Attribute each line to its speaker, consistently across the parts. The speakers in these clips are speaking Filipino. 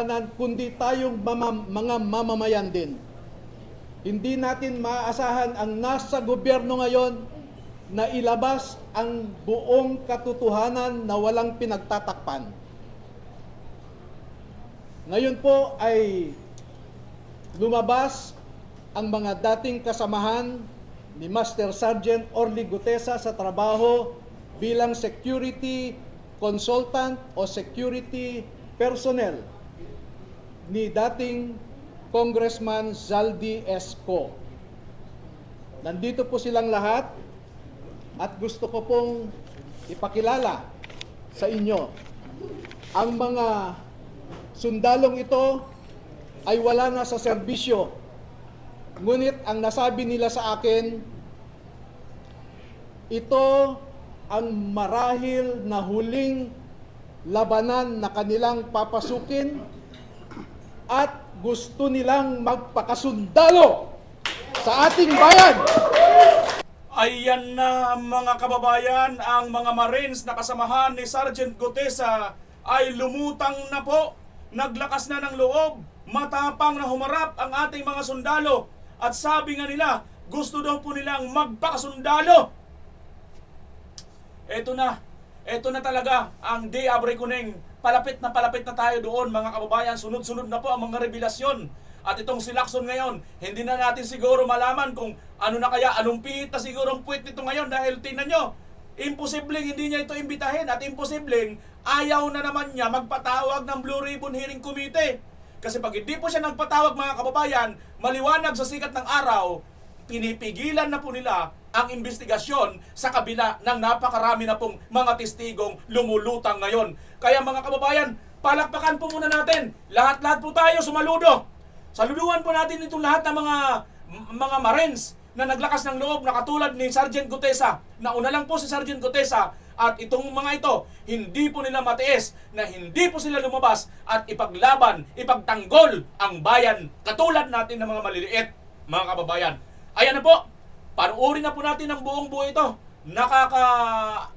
Speaker 1: katotohanan, kundi tayong mga mamamayan din. Hindi natin maaasahan ang nasa gobyerno ngayon na ilabas ang buong katotohanan na walang pinagtatakpan. Ngayon po ay lumabas ang mga dating kasamahan ni Master Sergeant Orly Gutesa sa trabaho bilang security consultant o security personnel ni dating Congressman Zaldi Esco. Nandito po silang lahat at gusto ko pong ipakilala sa inyo. Ang mga sundalong ito ay wala na sa serbisyo. Ngunit ang nasabi nila sa akin, ito ang marahil na huling labanan na kanilang papasukin at gusto nilang magpakasundalo sa ating bayan.
Speaker 2: Ayan na mga kababayan, ang mga Marines na kasamahan ni Sergeant Gutesa ay lumutang na po, naglakas na ng loob, matapang na humarap ang ating mga sundalo. At sabi nga nila, gusto daw po nilang magpakasundalo. Ito na talaga ang Day Abre Kuneng. Palapit na tayo doon mga kababayan. Sunod-sunod na po ang mga revelasyon. At itong si Lacson ngayon, hindi na natin siguro malaman kung ano na kaya, anong pihit na siguro ang puwit nito ngayon. Dahil tingnan nyo, imposibleng hindi niya ito imbitahin at imposibleng ayaw na naman niya magpatawag ng Blue Ribbon Hearing Committee. Kasi pag hindi po siya nagpatawag mga kababayan, maliwanag sa sikat ng araw, pinipigilan na po nila ang investigasyon sa kabila ng napakarami na pong mga testigong lumulutang ngayon. Kaya mga kababayan, palakpakan po muna natin. Lahat-lahat po tayo sumaludo. Saluduhan po natin itong lahat ng mga Marines na naglakas ng loob na katulad ni Sergeant Gutesa. Nauna lang po si Sergeant Gutesa at itong mga ito, hindi po nila matiis na hindi po sila lumabas at ipaglaban, ipagtanggol ang bayan katulad natin ng mga maliliit, mga kababayan. Ayan na po, panuorin na po natin ang buong buo ito.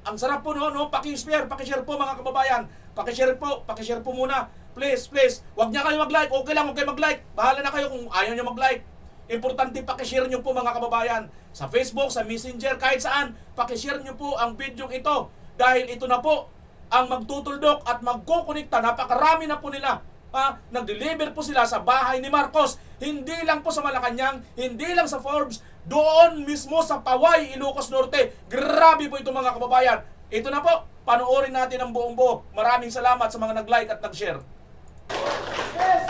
Speaker 2: Ang sarap po no, pakishare po mga kababayan. Pakishare po muna. Please, huwag niya kayo mag-like. Okay lang, okay mag-like. Bahala na kayo kung ayaw niyo mag-like. Importante pakishare niyo po mga kababayan. Sa Facebook, sa Messenger, kahit saan, pakishare niyo po ang video ito. Dahil ito na po ang magtutuldok at magkukunikta. Napakarami na po nila. Nag-deliver po sila sa bahay ni Marcos. Hindi lang po sa Malacanang, hindi lang sa Forbes, doon mismo sa Paway, Ilocos Norte. Grabe po ito mga kababayan. Ito na po, panoorin natin ang buong buo. Maraming salamat sa mga nag-like at nag-share.
Speaker 3: Yes!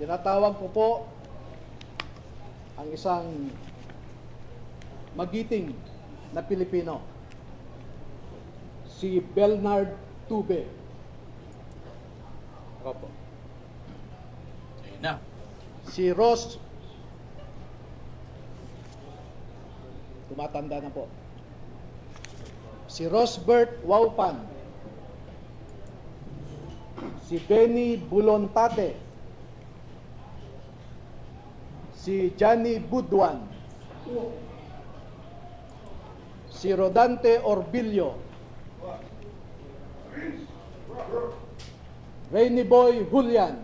Speaker 1: Tinatawag ko po ang isang magiting na Pilipino, si Bernard Tube. Opo.
Speaker 2: Ayun na.
Speaker 1: Si Ross, tumatanda na po. Si Rosbert Waupan. Si Benny Bulontate. Si Johnny Budwan. Si Rodante Orbillo. Rainy Boy Julian.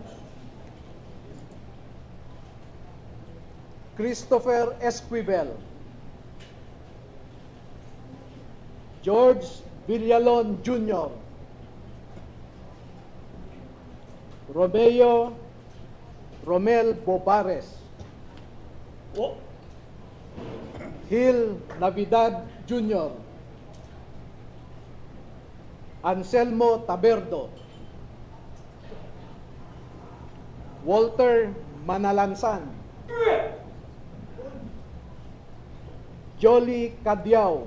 Speaker 1: Christopher Esquivel. George Villalon Jr. Romel Bobares. Gil Navidad Jr. Anselmo Taberdo. Walter Manalansan. Jolly Cadiao.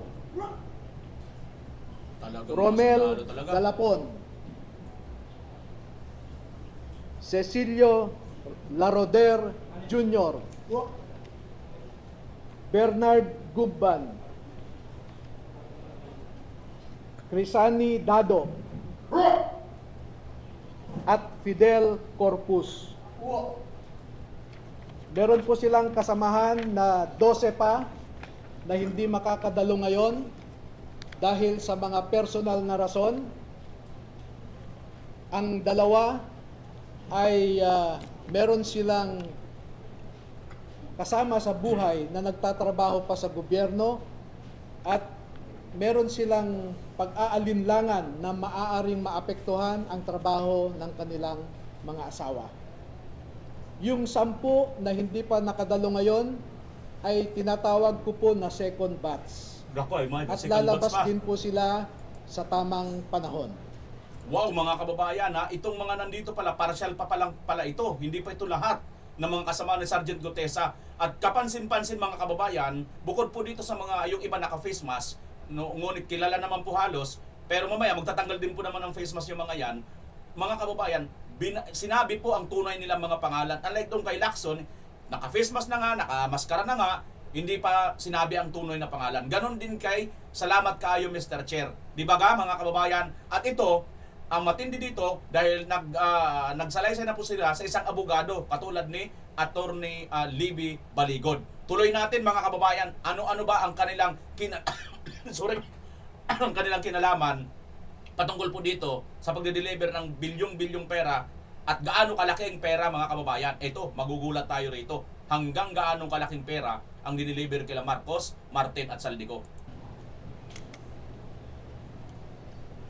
Speaker 1: Romel Galapon. Cecilio Laroder Jr. Bernard Gubban. Crisani Dado. At Fidel Corpus. Meron po silang kasamahan na 12 pa na hindi makakadalo ngayon dahil sa mga personal na rason. Ang dalawa ay meron silang kasama sa buhay na nagtatrabaho pa sa gobyerno at meron silang pag-aalinlangan na maaaring maapektuhan ang trabaho ng kanilang mga asawa. Yung 10 na hindi pa nakadalo ngayon ay tinatawag ko po na second batch.
Speaker 2: Gako, may
Speaker 1: At
Speaker 2: second
Speaker 1: lalabas
Speaker 2: batch pa.
Speaker 1: din po sila sa tamang panahon.
Speaker 2: Wow, mga kababayan, ha, itong mga nandito pala, partial pa palang pala ito. Hindi pa ito lahat ng mga kasama ni Sergeant Gutesa. At kapansin-pansin mga kababayan, bukod po dito sa mga yung iba naka-face mask, no, ngunit kilala naman po halos, pero mamaya magtatanggal din po naman ng face mask yung mga yan. Mga kababayan, sinabi po ang tunay nilang mga pangalan. Unlike doon kay Lacson, naka-face mask na nga, naka-maskara na nga, hindi pa sinabi ang tunay na pangalan. Ganon din kay Salamat Kaayo Mr. Chair. Di ba ga mga kababayan? At ito, ang matindi dito dahil nagsalaysay na po sila sa isang abogado katulad ni Attorney Libby Baligod. Tuloy natin mga kababayan, ano-ano ba ang kanilang ang kanilang kinalaman patungkol po dito sa pagde-deliver ng bilyong-bilyong pera at gaano kalaking pera mga kababayan. Ito, magugulat tayo rito. Hanggang gaano kalaking pera ang dineliver kila Marcos, Martin at Saldico.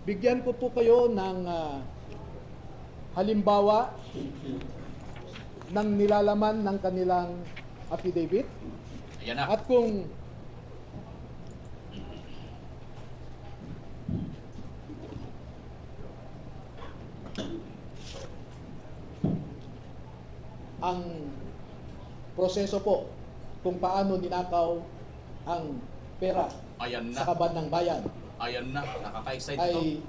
Speaker 1: Bigyan ko po kayo ng halimbawa ng nilalaman ng kanilang affidavit.
Speaker 2: Ayan na.
Speaker 1: At kung ang proseso po kung paano ninakaw ang pera
Speaker 2: Ayan na.
Speaker 1: sa kaban ng bayan
Speaker 2: Ayan na. Nakaka-excite ito.
Speaker 1: ay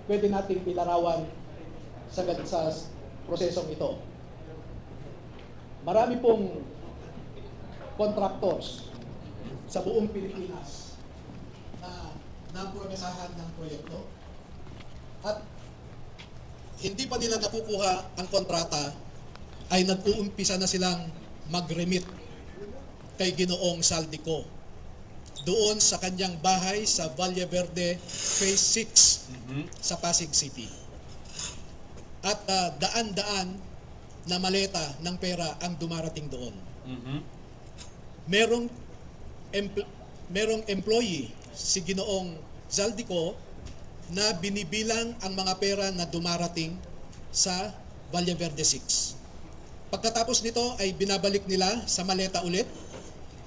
Speaker 1: pwede nating ilarawan sa prosesong ito. Marami pong contractors sa buong Pilipinas na napromesahan ng proyekto at hindi pa nila nakukuha ang kontrata ay nag-uumpisa na silang mag-remit kay Ginoong Saldico doon sa kanyang bahay sa Valle Verde Phase 6 sa Pasig City. At daan-daan na maleta ng pera ang dumarating doon. Merong employee si Ginoong Saldico na binibilang ang mga pera na dumarating sa Valle Verde 6. Pagkatapos nito ay binabalik nila sa maleta ulit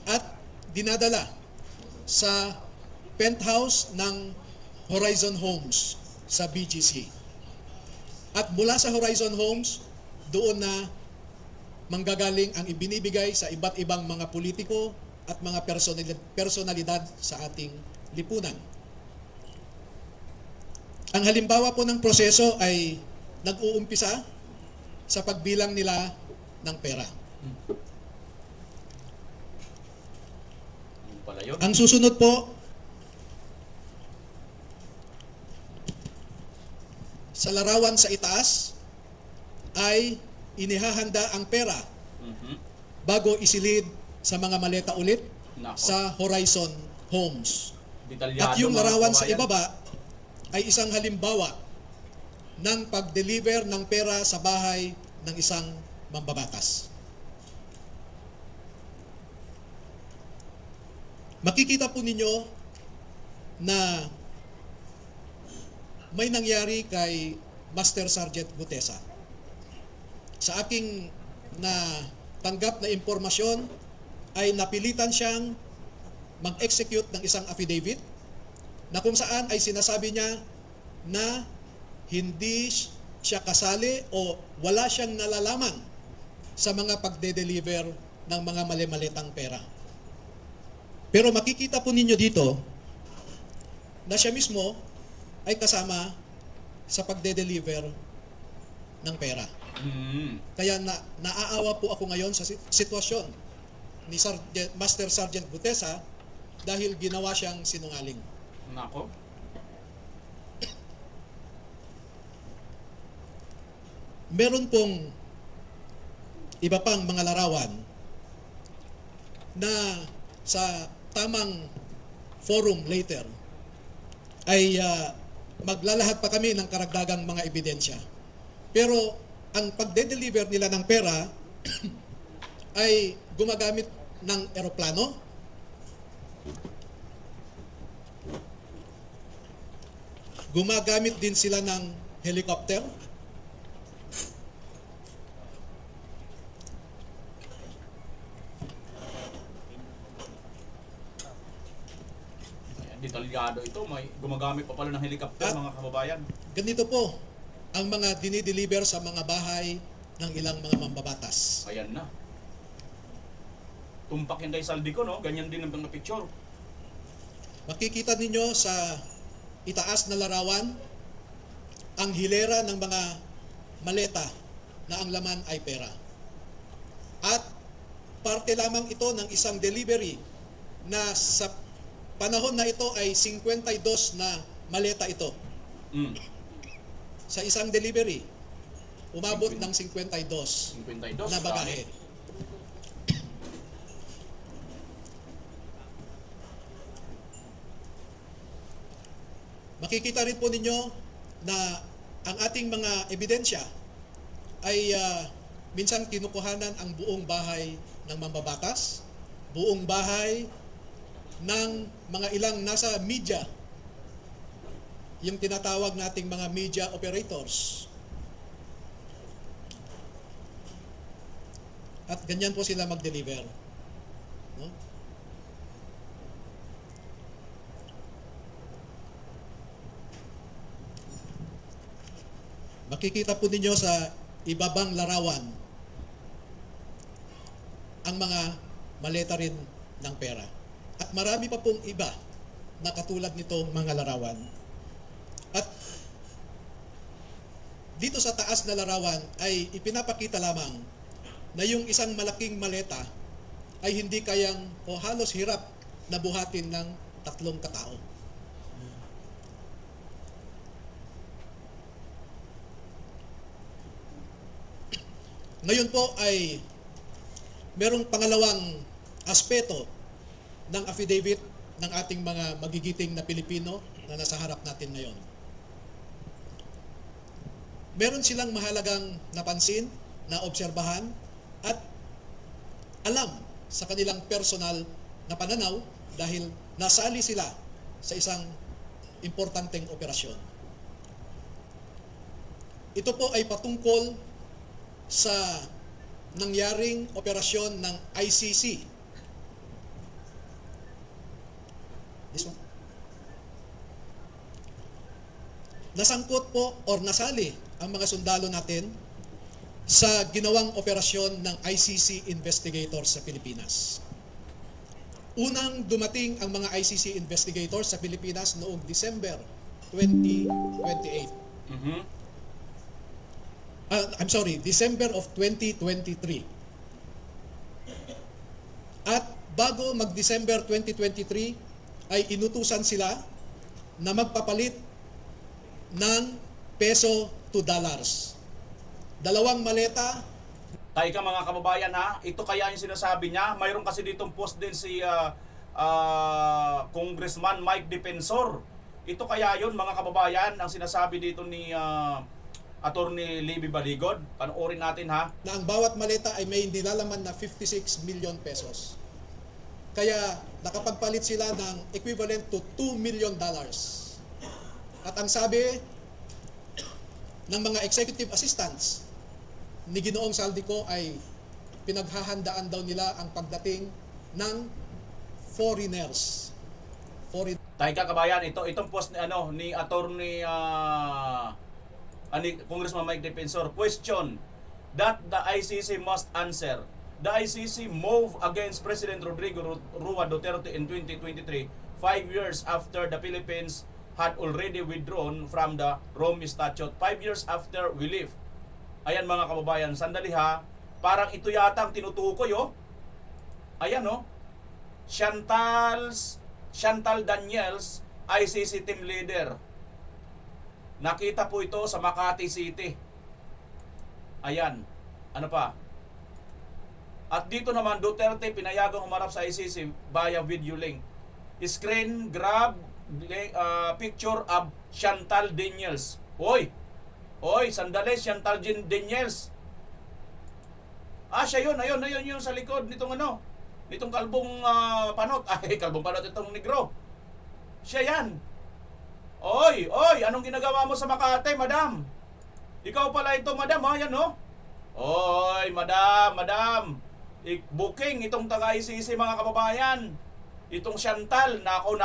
Speaker 1: at dinadala sa penthouse ng Horizon Homes sa BGC. At mula sa Horizon Homes, doon na manggagaling ang ibinibigay sa iba't ibang mga politiko at mga personalidad sa ating lipunan. Ang halimbawa po ng proseso ay nag-uumpisa sa pagbilang nila ng pera.
Speaker 2: Pala yun.
Speaker 1: Ang susunod po, sa larawan sa itaas, ay inihahanda ang pera bago isilid sa mga maleta ulit
Speaker 2: Nako.
Speaker 1: sa Horizon Homes.
Speaker 2: Detalyado,
Speaker 1: At yung
Speaker 2: mga
Speaker 1: larawan sa
Speaker 2: kababayan.
Speaker 1: ibaba ay isang halimbawa ng pag-deliver ng pera sa bahay ng isang mambabatas. Makikita po ninyo na may nangyari kay Master Sergeant Gutesa. Sa aking tanggap na impormasyon ay napilitan siyang mag-execute ng isang affidavit na kung saan ay sinasabi niya na hindi siya kasali o wala siyang nalalaman sa mga pagde-deliver ng mga mali-malitang pera. Pero makikita po ninyo dito na siya mismo ay kasama sa pagde-deliver ng pera. Kaya naaawa po ako ngayon sa sitwasyon ni Master Sergeant Gutesa dahil ginawa siyang sinungaling.
Speaker 2: Nako.
Speaker 1: Meron pong iba pang mga larawan na sa tamang forum later
Speaker 4: ay maglalahad pa kami ng karagdagang mga ebidensya. Pero ang pagde-deliver nila ng pera ay gumagamit ng eroplano, gumagamit din sila ng helicopter,
Speaker 2: Detalyado ito, may gumagamit pa pala ng helicopter,
Speaker 4: Ah.
Speaker 2: mga kababayan.
Speaker 4: ganito po ang mga dinideliver sa mga bahay ng ilang mga mambabatas.
Speaker 2: Ayan na. Tumpak yan kay Saldico, no? Ganyan din ang mga picture.
Speaker 4: Makikita ninyo sa itaas na larawan ang hilera ng mga maleta na ang laman ay pera. At parte lamang ito ng isang delivery na sa panahon na ito ay 52 na maleta ito.
Speaker 2: Mm.
Speaker 4: Sa isang delivery, umabot ng 52
Speaker 2: 52.
Speaker 4: na bagahe. Makikita rin po ninyo na ang ating mga ebidensya ay minsan kinukuhanan ang buong bahay ng mambabatas, buong bahay ng mga ilang nasa media, yung tinatawag nating mga media operators. At ganyan po sila mag-deliver. No? Makikita po ninyo sa ibabang larawan ang mga maleta rin ng pera. At marami pa pong iba na katulad nitong mga larawan. At dito sa taas na larawan ay ipinapakita lamang na yung isang malaking maleta ay hindi kayang o halos hirap na buhatin ng 3 katao. Ngayon po ay merong pangalawang aspeto ng affidavit ng ating mga magigiting na Pilipino na nasa harap natin ngayon. Meron silang mahalagang napansin, na obserbahan, at alam sa kanilang personal na pananaw dahil nasali sila sa isang importanteng operasyon. Ito po ay patungkol sa nangyaring operasyon ng ICC. This one. Nasangkot po or nasali ang mga sundalo natin sa ginawang operasyon ng ICC investigators sa Pilipinas. Unang dumating ang mga ICC investigators sa Pilipinas noong December 2028.
Speaker 2: Mhm.
Speaker 4: December of 2023. At bago mag-December 2023 ay inutusan sila na magpapalit ng peso to dollars. 2 maleta.
Speaker 2: Tayo ka mga kababayan ha, ito kaya yung sinasabi niya. Mayroon kasi ditong post din si Congressman Mike Defensor. Ito kaya yun mga kababayan, ang sinasabi dito ni Attorney Libby Baligod. Panoorin natin ha.
Speaker 4: Na ang bawat maleta ay may nilalaman na 56 million pesos. Kaya nakapagpalit sila ng equivalent to $2 million. At ang sabi ng mga executive assistants ni Ginoong Saldico ay pinaghahandaan daw nila ang pagdating ng foreigners.
Speaker 2: Tayo ka kabayan, itong post ni Attorney Congressman Mike Defensor. Question that the ICC must answer. The ICC move against President Rodrigo Roa Duterte in 2023, 5 years after the Philippines had already withdrawn from the Rome Statute, 5 years after we left. Ayan mga kababayan, sandali ha. Parang ito yata ang tinutukoy oh. Ayan oh. Chantal Daniels, ICC team leader. Nakita po ito sa Makati City. Ayan. Ano pa? At dito naman, Duterte pinayagang umarap sa ICC via video link. Screen grab picture of Chantal Daniels. Oy, sandali, Chantal Daniels. Siya yun, ayun yung sa likod nitong nitong kalbong panot. Kalbong panot itong negro. Siya yan. Oy, anong ginagawa mo sa Makati, madam? Ikaw pala ito, madam, ha? Yan, no? Oy, madam. Booking itong taga-ICC, mga kababayan. Itong Chantal, nako.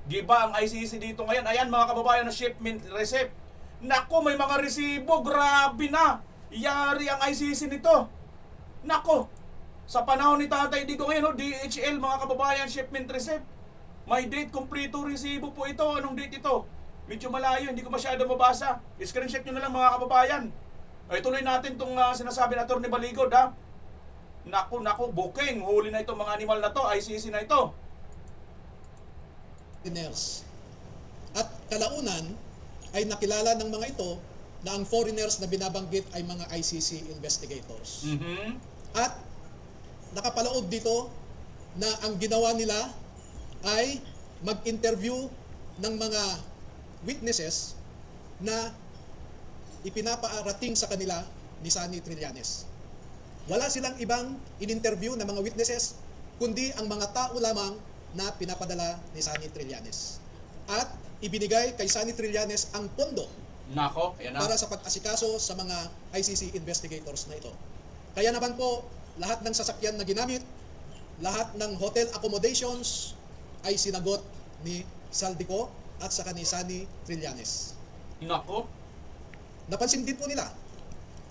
Speaker 2: Giba ang ICC dito ngayon. Ayan, mga kababayan, na shipment receipt. Nako, may mga resibo, grabe na. Yari ang ICC nito. Nako, sa panahon ni Tatay Digong ngayon, DHL, mga kababayan, shipment receipt. May date, kompleto resibo po ito. Anong date ito? Medyo malayo, hindi ko masyado mabasa. Screenshot nyo na lang, mga kababayan. Ay, tuloy natin itong sinasabi na Atty. Baligod, ha? Naku, booking. Huli na itong mga animal na to, ICC na ito.
Speaker 4: At kalaunan ay nakilala ng mga ito na ang foreigners na binabanggit ay mga ICC investigators. At nakapaloob dito na ang ginawa nila ay mag-interview ng mga witnesses na ipinapaarating sa kanila ni Sunny Trillanes. Wala silang ibang in-interview na mga witnesses, kundi ang mga tao lamang na pinapadala ni Sunny Trillanes. At ibinigay kay Sunny Trillanes ang pondo
Speaker 2: Nako, ayan na.
Speaker 4: para sa pag-asikaso sa mga ICC investigators na ito. Kaya naman po, lahat ng sasakyan na ginamit, lahat ng hotel accommodations ay sinagot ni Saldico at saka ni Sunny Trillanes.
Speaker 2: Nako.
Speaker 4: Napansin din po nila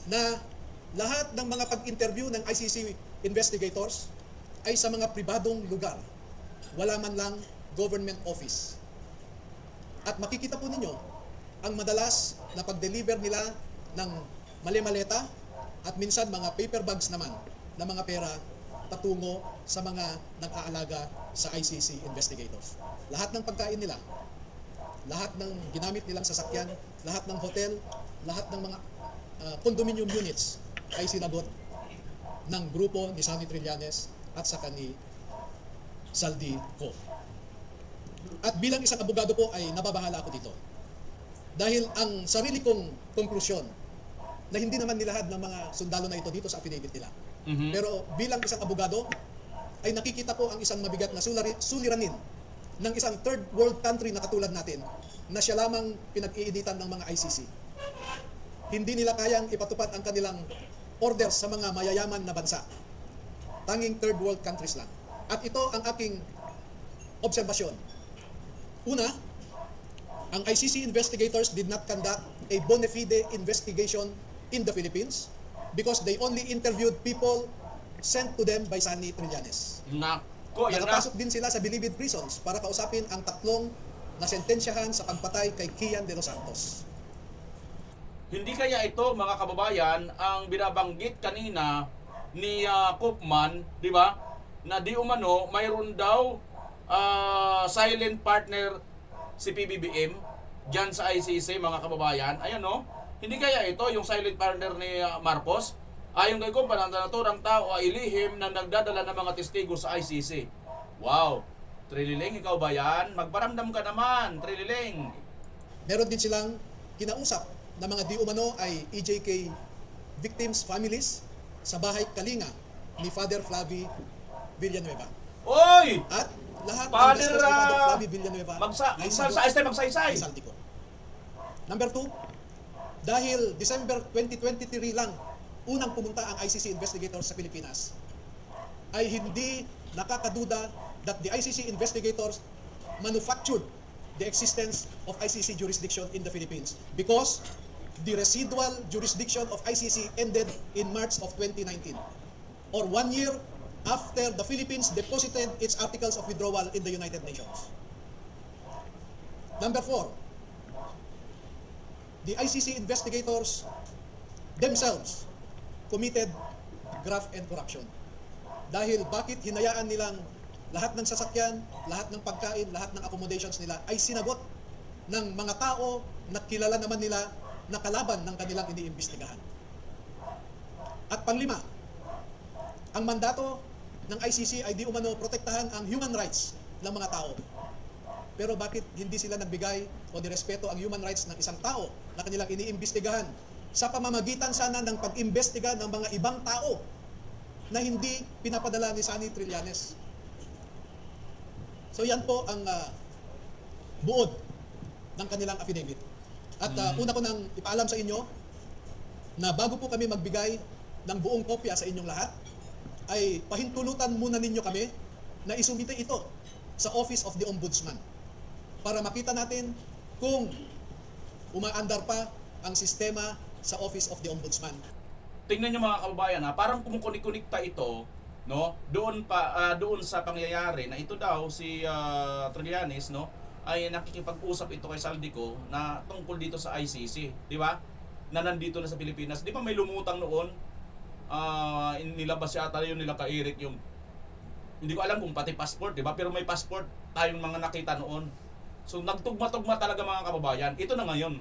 Speaker 4: na lahat ng mga pag-interview ng ICC investigators ay sa mga pribadong lugar. Wala man lang government office. At makikita po ninyo ang madalas na pag-deliver nila ng mali-maleta at minsan mga paper bags naman na mga pera patungo sa mga nag-aalaga sa ICC investigators. Lahat ng pagkain nila, lahat ng ginamit nilang sasakyan, lahat ng hotel, lahat ng mga condominium units ay sinagot ng grupo ni Sunny Trillanes at saka ni Saldico. At bilang isang abogado po ay nababahala ako dito. Dahil ang sarili kong konklusyon na hindi naman nilahad ng mga sundalo na ito dito sa affidavit nila. Pero bilang isang abogado ay nakikita ko ang isang mabigat na suliranin ng isang third world country na katulad natin na siya lamang pinag-iinitan ng mga ICC. Hindi nila kayang ipatupad ang kanilang orders sa mga mayayaman na bansa. Tanging third world countries lang. At ito ang aking obserbasyon. Una, ang ICC investigators did not conduct a bona fide investigation in the Philippines because they only interviewed people sent to them by Sunny Trillanes.
Speaker 2: Nako, yan na.
Speaker 4: Nakapasok din sila sa bilibid prisons para kausapin ang tatlong na sentensyahan sa pagpatay kay Kian de los Santos.
Speaker 2: Hindi kaya ito, mga kababayan, ang binabanggit kanina ni Koopman, di ba? Na di umano, mayroon daw silent partner si PBBM dyan sa ICC, mga kababayan. Ayan, no? Hindi kaya ito yung silent partner ni Marcos? Ayon kay Koopman, ang naturang tao ay ilihim na nagdadala ng mga testigo sa ICC. Wow! Trililing, ikaw ba yan? Magparamdam ka naman, Trililing.
Speaker 4: Meron din silang kinausap na mga di umano ay EJK victims' families sa bahay Kalinga ni Father Flavie Villanueva.
Speaker 2: Oy!
Speaker 4: At lahat
Speaker 2: Father,
Speaker 4: ng gastos ni Father Flavie Villanueva
Speaker 2: magsaysay.
Speaker 4: ay Saldico. Number 2, dahil December 2023 lang unang pumunta ang ICC investigators sa Pilipinas, ay hindi nakakaduda that the ICC investigators manufactured the existence of ICC jurisdiction in the Philippines because the residual jurisdiction of ICC ended in March of 2019, or 1 year after the Philippines deposited its articles of withdrawal in the United Nations. Number 4, the ICC investigators themselves committed graft and corruption. Dahil bakit hinayaan nilang lahat ng sasakyan, lahat ng pagkain, lahat ng accommodations nila ay sinagot ng mga tao na kilala naman nila na kalaban ng kanilang iniimbestigahan. At panglima, ang mandato ng ICC ay di umano protektahan ang human rights ng mga tao. Pero bakit hindi sila nagbigay o nirespeto ang human rights ng isang tao na kanilang iniimbestigahan sa pamamagitan sana ng pag-imbestiga ng mga ibang tao na hindi pinapadala ni Sunny Trillanes. So yan po ang buod ng kanilang affidavit. At una ko nang ipaalam sa inyo na bago po kami magbigay ng buong kopya sa inyong lahat, ay pahintulutan muna ninyo kami na isumite ito sa Office of the Ombudsman para makita natin kung umaandar pa ang sistema sa Office of the Ombudsman.
Speaker 2: Tingnan niyo mga kababayan, parang kumukunik-kunikta ito, no? Doon sa pangyayari na ito daw si Trillanes, no, ay nakikipag-usap ito kay Saldico na tungkol dito sa ICC, di ba? Na nandito na sa Pilipinas. Di ba may lumutang noon? Nilabas yata yun nila kay Eric yung, hindi ko alam kung pati passport, di ba? Pero may passport tayong mga nakita noon. So nagtugma-tugma talaga mga kababayan. Ito na ngayon.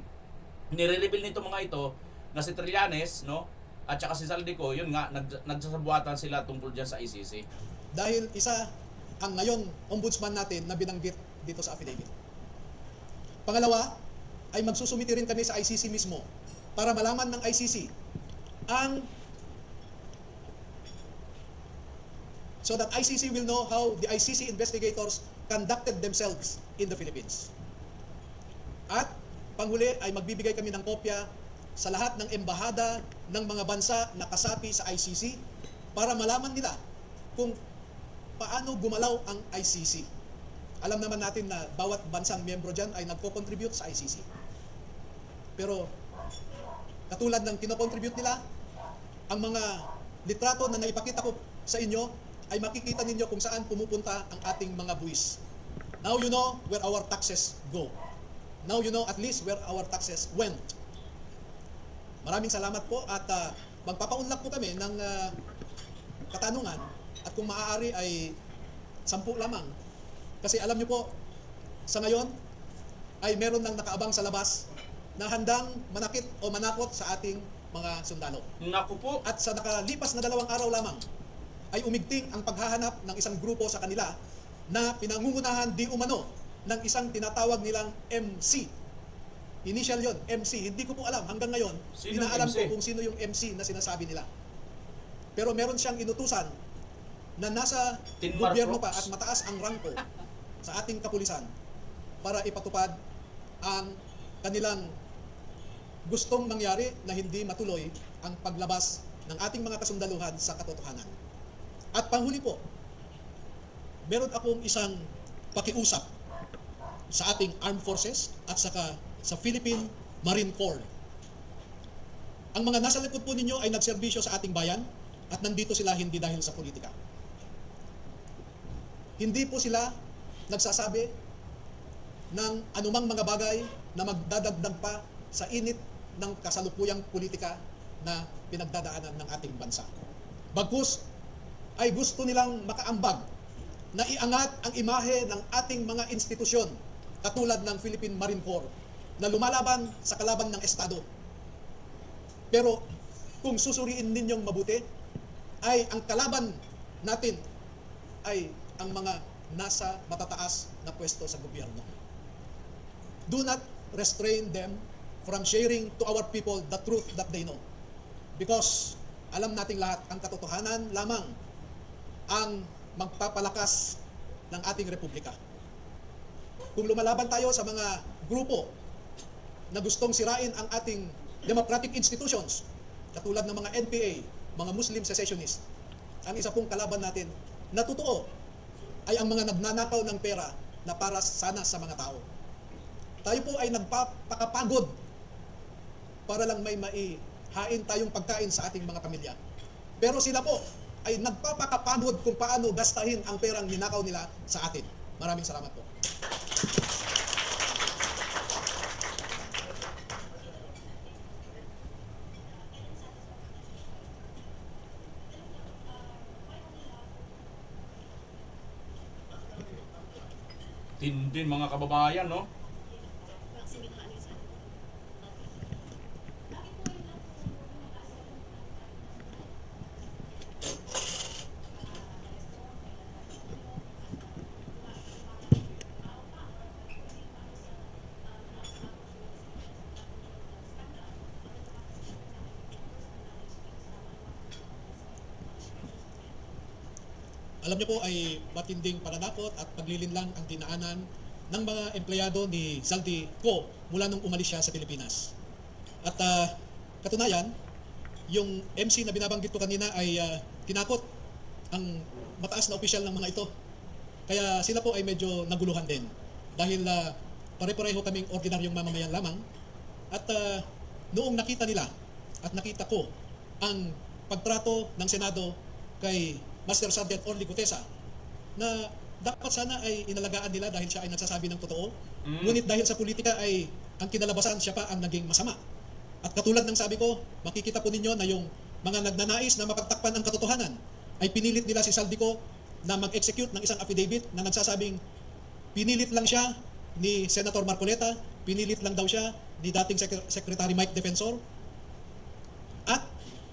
Speaker 2: Nire-reveal nito mga ito na si Trillanes, no? At saka si Saldico, yun nga, nagsasabuatan sila tungkol dyan sa ICC.
Speaker 4: Dahil isa ang ngayon ombudsman natin na binanggit dito sa affidavit. Pangalawa, ay magsusumiti rin kami sa ICC mismo para malaman ng ICC ang so that ICC will know how the ICC investigators conducted themselves in the Philippines. At panghuli ay magbibigay kami ng kopya sa lahat ng embahada ng mga bansa na kasapi sa ICC para malaman nila kung paano gumalaw ang ICC. Alam naman natin na bawat bansang miyembro dyan ay nagko-contribute sa ICC. Pero katulad ng kino-contribute nila, ang mga litrato na naipakita ko sa inyo ay makikita ninyo kung saan pumupunta ang ating mga buwis. Now you know where our taxes go. Now you know at least where our taxes went. Maraming salamat po at magpapaunlak po kami ng katanungan at kung maaari ay 10 lamang. Kasi alam niyo po, sa ngayon ay meron nang nakaabang sa labas na handang manakit o manakot sa ating mga sundalo.
Speaker 2: Naku po,
Speaker 4: At sa nakalipas na 2 araw lamang ay umigting ang paghahanap ng isang grupo sa kanila na pinangungunahan di umano ng isang tinatawag nilang MC. Initial yon, MC. Hindi ko po alam hanggang ngayon.
Speaker 2: Sino
Speaker 4: Inaalam
Speaker 2: MC?
Speaker 4: ko kung sino yung MC na sinasabi nila. Pero meron siyang inutusan na nasa
Speaker 2: Tinmar
Speaker 4: gobyerno pa
Speaker 2: Brooks.
Speaker 4: at mataas ang rangko sa ating kapulisan para ipatupad ang kanilang gustong mangyari na hindi matuloy ang paglabas ng ating mga kasundaluhan sa katotohanan. At panghuli po, meron akong isang pakiusap sa ating armed forces at saka sa Philippine Marine Corps. Ang mga nasa likod po ninyo ay nagserbisyo sa ating bayan at nandito sila hindi dahil sa politika. Hindi po sila nagsasabi ng anumang mga bagay na magdadagdag pa sa init ng kasalukuyang politika na pinagdadaanan ng ating bansa. Bagkus ay gusto nilang makaambag na iangat ang imahe ng ating mga institusyon katulad ng Philippine Marine Corps na lumalaban sa kalaban ng Estado. Pero kung susuriin ninyong mabuti, ay ang kalaban natin ay ang mga nasa matataas na pwesto sa gobyerno. Do not restrain them from sharing to our people the truth that they know. Because alam nating lahat, ang katotohanan lamang ang magpapalakas ng ating republika. Kung lumalaban tayo sa mga grupo na gustong sirain ang ating democratic institutions, katulad ng mga NPA, mga Muslim secessionists, ang isa pong kalaban natin na totoo ay ang mga nagnanakaw ng pera na para sana sa mga tao. Tayo po ay nagpapakapagod para lang may maihain tayong pagkain sa ating mga pamilya. Pero sila po ay nagpapakapagod kung paano gastahin ang perang ninakaw nila sa atin. Maraming salamat po.
Speaker 2: tindin mga kababayan, no?
Speaker 4: alam niyo po ay matinding pananakot at paglilinlang ang dinaanan ng mga empleyado ni Zaldi Co mula nung umalis siya sa Pilipinas. At katunayan, yung MC na binabanggit ko kanina ay tinakot ang mataas na opisyal ng mga ito. Kaya sila po ay medyo naguluhan din dahil pare-pareho kaming ordinaryong mamamayan lamang. At noong nakita nila at nakita ko ang pagtrato ng Senado kay Master Sergeant Orly Gutesa na dapat sana ay inalagaan nila dahil siya ay nagsasabi ng totoo. Ngunit dahil sa politika ay ang kinalabasan siya pa ang naging masama. At katulad ng sabi ko, makikita po ninyo na yung mga nagnanais na mapagtakpan ang katotohanan ay pinilit nila si Saldico na mag-execute ng isang affidavit na nagsasabing pinilit lang siya ni Senator Marcoleta, pinilit lang daw siya ni dating Secretary Mike Defensor, at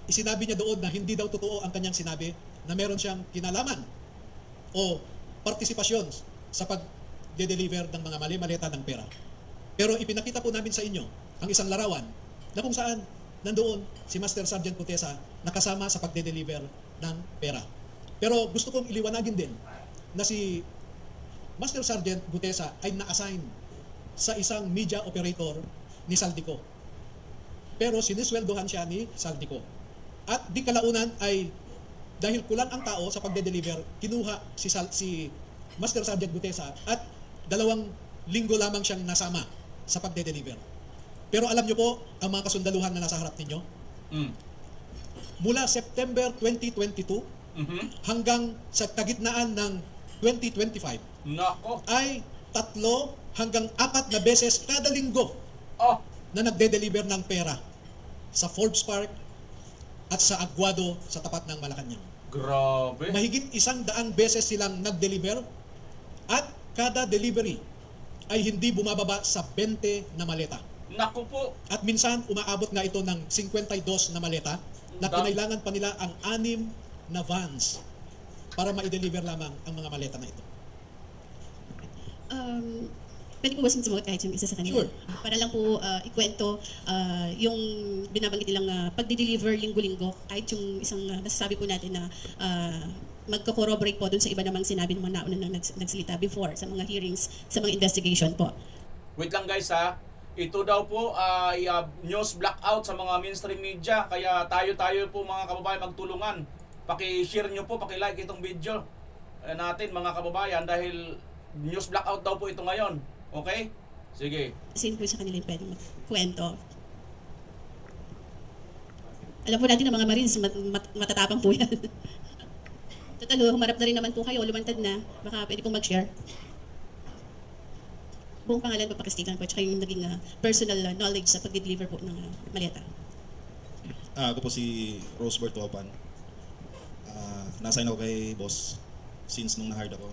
Speaker 4: isinabi niya doon na hindi daw totoo ang kanyang sinabi na meron siyang kinalaman o partisipasyon sa pag-deliver ng mga mali-maleta ng pera. Pero ipinakita po namin sa inyo ang isang larawan na kung saan nandoon si Master Sergeant Gutesa nakasama sa pagde-deliver ng pera. Pero gusto kong iliwanagin din na si Master Sergeant Gutesa ay na-assign sa isang media operator ni Saldico. Pero sinisweldohan siya ni Saldico. At di kalaunan ay dahil kulang ang tao sa pagde-deliver, kinuha si Master Sergeant Gutesa at 2 linggo lamang siyang nasama sa pagde-deliver. Pero alam niyo po ang mga kasundaluhan na nasa harap ninyo? Mula September 2022 hanggang sa kagitnaan ng 2025
Speaker 2: Nako.
Speaker 4: ay 3 hanggang 4 na beses kada linggo
Speaker 2: Oh,
Speaker 4: na nagde-deliver ng pera sa Forbes Park at sa Aguado sa tapat ng Malacanang.
Speaker 2: grabe.
Speaker 4: Mahigit 100 beses silang nag-deliver at kada delivery ay hindi bumababa sa 20 na maleta.
Speaker 2: Naku po.
Speaker 4: At minsan umaabot nga ito ng 52 na maleta na kinailangan pa nila ang 6 na vans para ma-deliver lamang ang mga maleta na ito.
Speaker 5: Pwede po ba sumagot kahit yung isa sa kanila?
Speaker 4: Sure.
Speaker 5: Para lang po ikwento yung binabanggit nilang pagdi-deliver linggo-linggo, kahit yung isang nasasabi po natin na magko-corroborate po dun sa iba namang sinabi ng mga nauna nang nagsalita before sa mga hearings, sa mga investigation po.
Speaker 2: Wait lang guys ha. Ito daw po ay news blackout sa mga mainstream media. Kaya tayo po mga kababayan magtulungan. Paki-share nyo po, paki-like itong video natin mga kababayan dahil news blackout daw po ito ngayon. Okay? Sige.
Speaker 5: Sino po sa kanila yung pwedeng magkwento? Alam po natin na mga Marines, matatapang po yan. Total, humarap na rin naman po kayo, lumantad na. Baka pwede pong mag-share. Buong pangalan, papakistigan po, at yung naging personal knowledge sa pag-deliver po ng maleta.
Speaker 6: Ako po si Rosebert Topan. Nasign ako kay boss since nung na-hire ako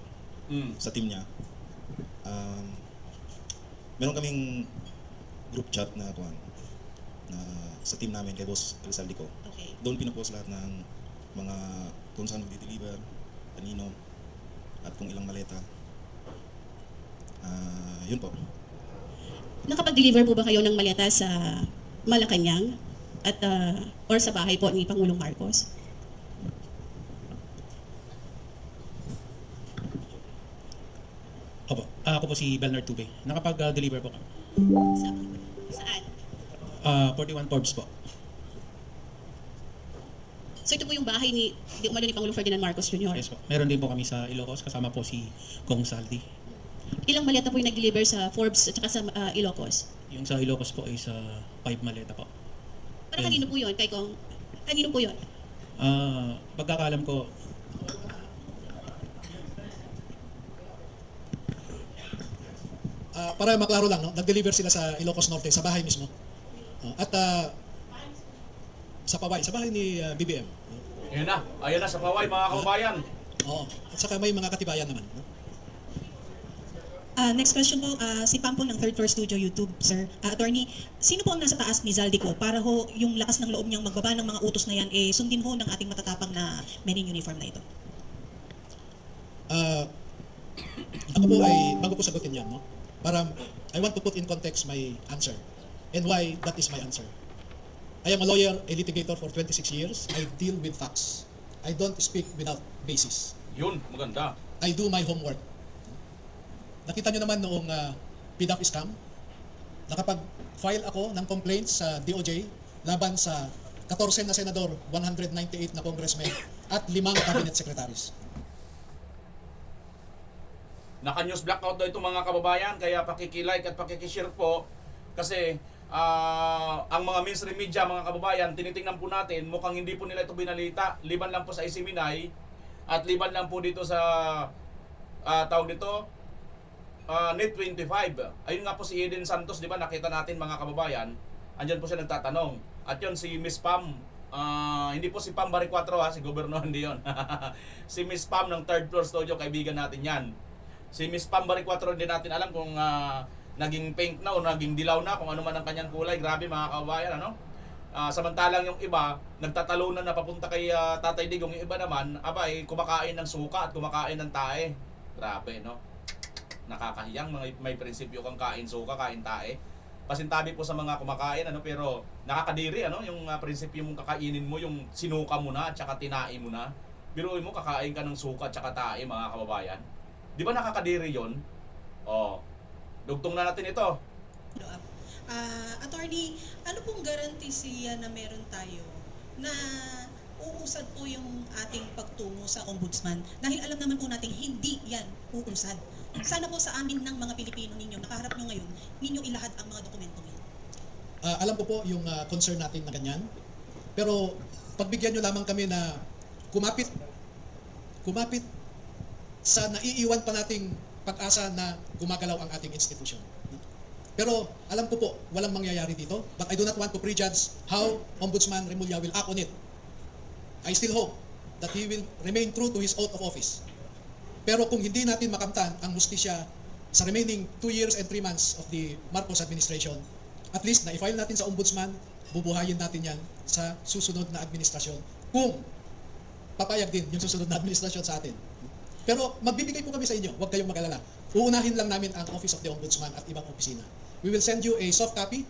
Speaker 6: sa team niya. Meron kaming group chat na sa team namin kay boss Rizaldico.
Speaker 5: Okay.
Speaker 6: Doon pinupost lahat ng mga kung saan mag-deliver, kanino, at kung ilang maleta. Yun po.
Speaker 5: Nakapag-deliver po ba kayo ng maleta sa Malacanang at or sa bahay po ni Pangulong Marcos?
Speaker 7: Opo, ako po si Belnard Tube. Nakapag-deliver po kami.
Speaker 5: Saan?
Speaker 7: 41 Forbes po.
Speaker 5: So ito po yung bahay ni Pangulong Ferdinand Marcos Jr.
Speaker 7: Yes po. Meron din po kami sa Ilocos, kasama po si Kong Saldi.
Speaker 5: Ilang maleta po yung nag-deliver sa Forbes at saka sa Ilocos?
Speaker 7: Yung sa Ilocos po ay sa 5 maleta po.
Speaker 5: Para kanino po yun? Kay Kong? Kanino po yun?
Speaker 7: Pagkakalam ko,
Speaker 4: Para maklaro lang, no? Nag-deliver sila sa Ilocos Norte, sa bahay mismo. At sa Paway, sa bahay ni BBM.
Speaker 2: Ayan na sa Paway mga kababayan.
Speaker 4: Oo. At saka may mga katibayan naman. No?
Speaker 8: Next question po, si Pampong ng Third Floor Studio YouTube, sir. Attorney, sino po ang nasa taas ni Zaldico para ho yung lakas ng loob niyang magbaba ng mga utos na yan, sundin ho ng ating matatapang na men in uniform na ito?
Speaker 4: Ako po ay, bago ko sagutin yan, no? Para, I want to put in context my answer and why that is my answer. I am a lawyer, a litigator for 26 years. I deal with facts. I don't speak without basis.
Speaker 2: Yun, maganda.
Speaker 4: I do my homework. Nakita nyo naman noong PDAP scam, nakapag-file ako ng complaints sa DOJ laban sa 14 na senador, 198 na congressmen, at 5 cabinet secretaries.
Speaker 2: Naka-news blackout daw itong mga kababayan, kaya pakikilike at pakikishare po. Kasi ang mga mainstream media, mga kababayan, tinitingnan po natin, mukhang hindi po nila ito binalita. Liban lang po sa Isiminay at liban lang po dito sa tawag dito, Net 25. Ayun nga po si Eden Santos, di ba? Nakita natin mga kababayan. Andyan po siya nagtatanong. At yun si Miss Pam, hindi po si Pam Baricuatro ha, si Goberno hindi yun. Si Miss Pam ng Third Floor Studio, kaibigan natin yan. Si Miss Pam Baricuatro, hindi natin alam kung naging pink na o naging dilaw na, kung ano man ang kanyang kulay. Grabe mga kababayan, ano? Samantalang yung iba, nagtatalunan na papunta kay Tatay Digong. Yung iba naman, abay, kumakain ng suka at kumakain ng tae. Grabe, no? Nakakahiyang, may prinsipyo kang kain suka, kain tae. Pasintabi po sa mga kumakain, ano, pero nakakadiri, ano, yung prinsipyo mong kakainin mo, yung sinuka mo na at saka tinae mo na. Biruin mo, kakain ka ng suka at saka tae, mga kababayan. Di ba nakakadiri yon? Oh, dugtong na natin ito.
Speaker 8: Attorney, ano pong garantisya na meron tayo na uusad po yung ating pagtungo sa ombudsman? Dahil alam naman po natin hindi yan uusad. Sana po sa amin ng mga Pilipino ninyo, nakaharap nyo ngayon, ninyo ilahad ang mga dokumentong yan.
Speaker 4: Alam ko po yung concern natin na ganyan. Pero pagbigyan nyo lamang kami na kumapit sa naiiwan pa nating pag-asa na gumagalaw ang ating institusyon. Pero alam ko po, walang mangyayari dito. But I do not want to prejudge how Ombudsman Remulla will act on it. I still hope that he will remain true to his oath of office. Pero kung hindi natin makamtan ang hustisya sa remaining 2 years and 3 months of the Marcos administration, at least na i-file natin sa Ombudsman, bubuhayin natin yan sa susunod na administrasyon. Kung papayag din yung susunod na administrasyon sa atin. Pero magbibigay po kami sa inyo, huwag kayong mag-alala. Uunahin lang namin ang Office of the Ombudsman at ibang opisina. We will send you a soft copy.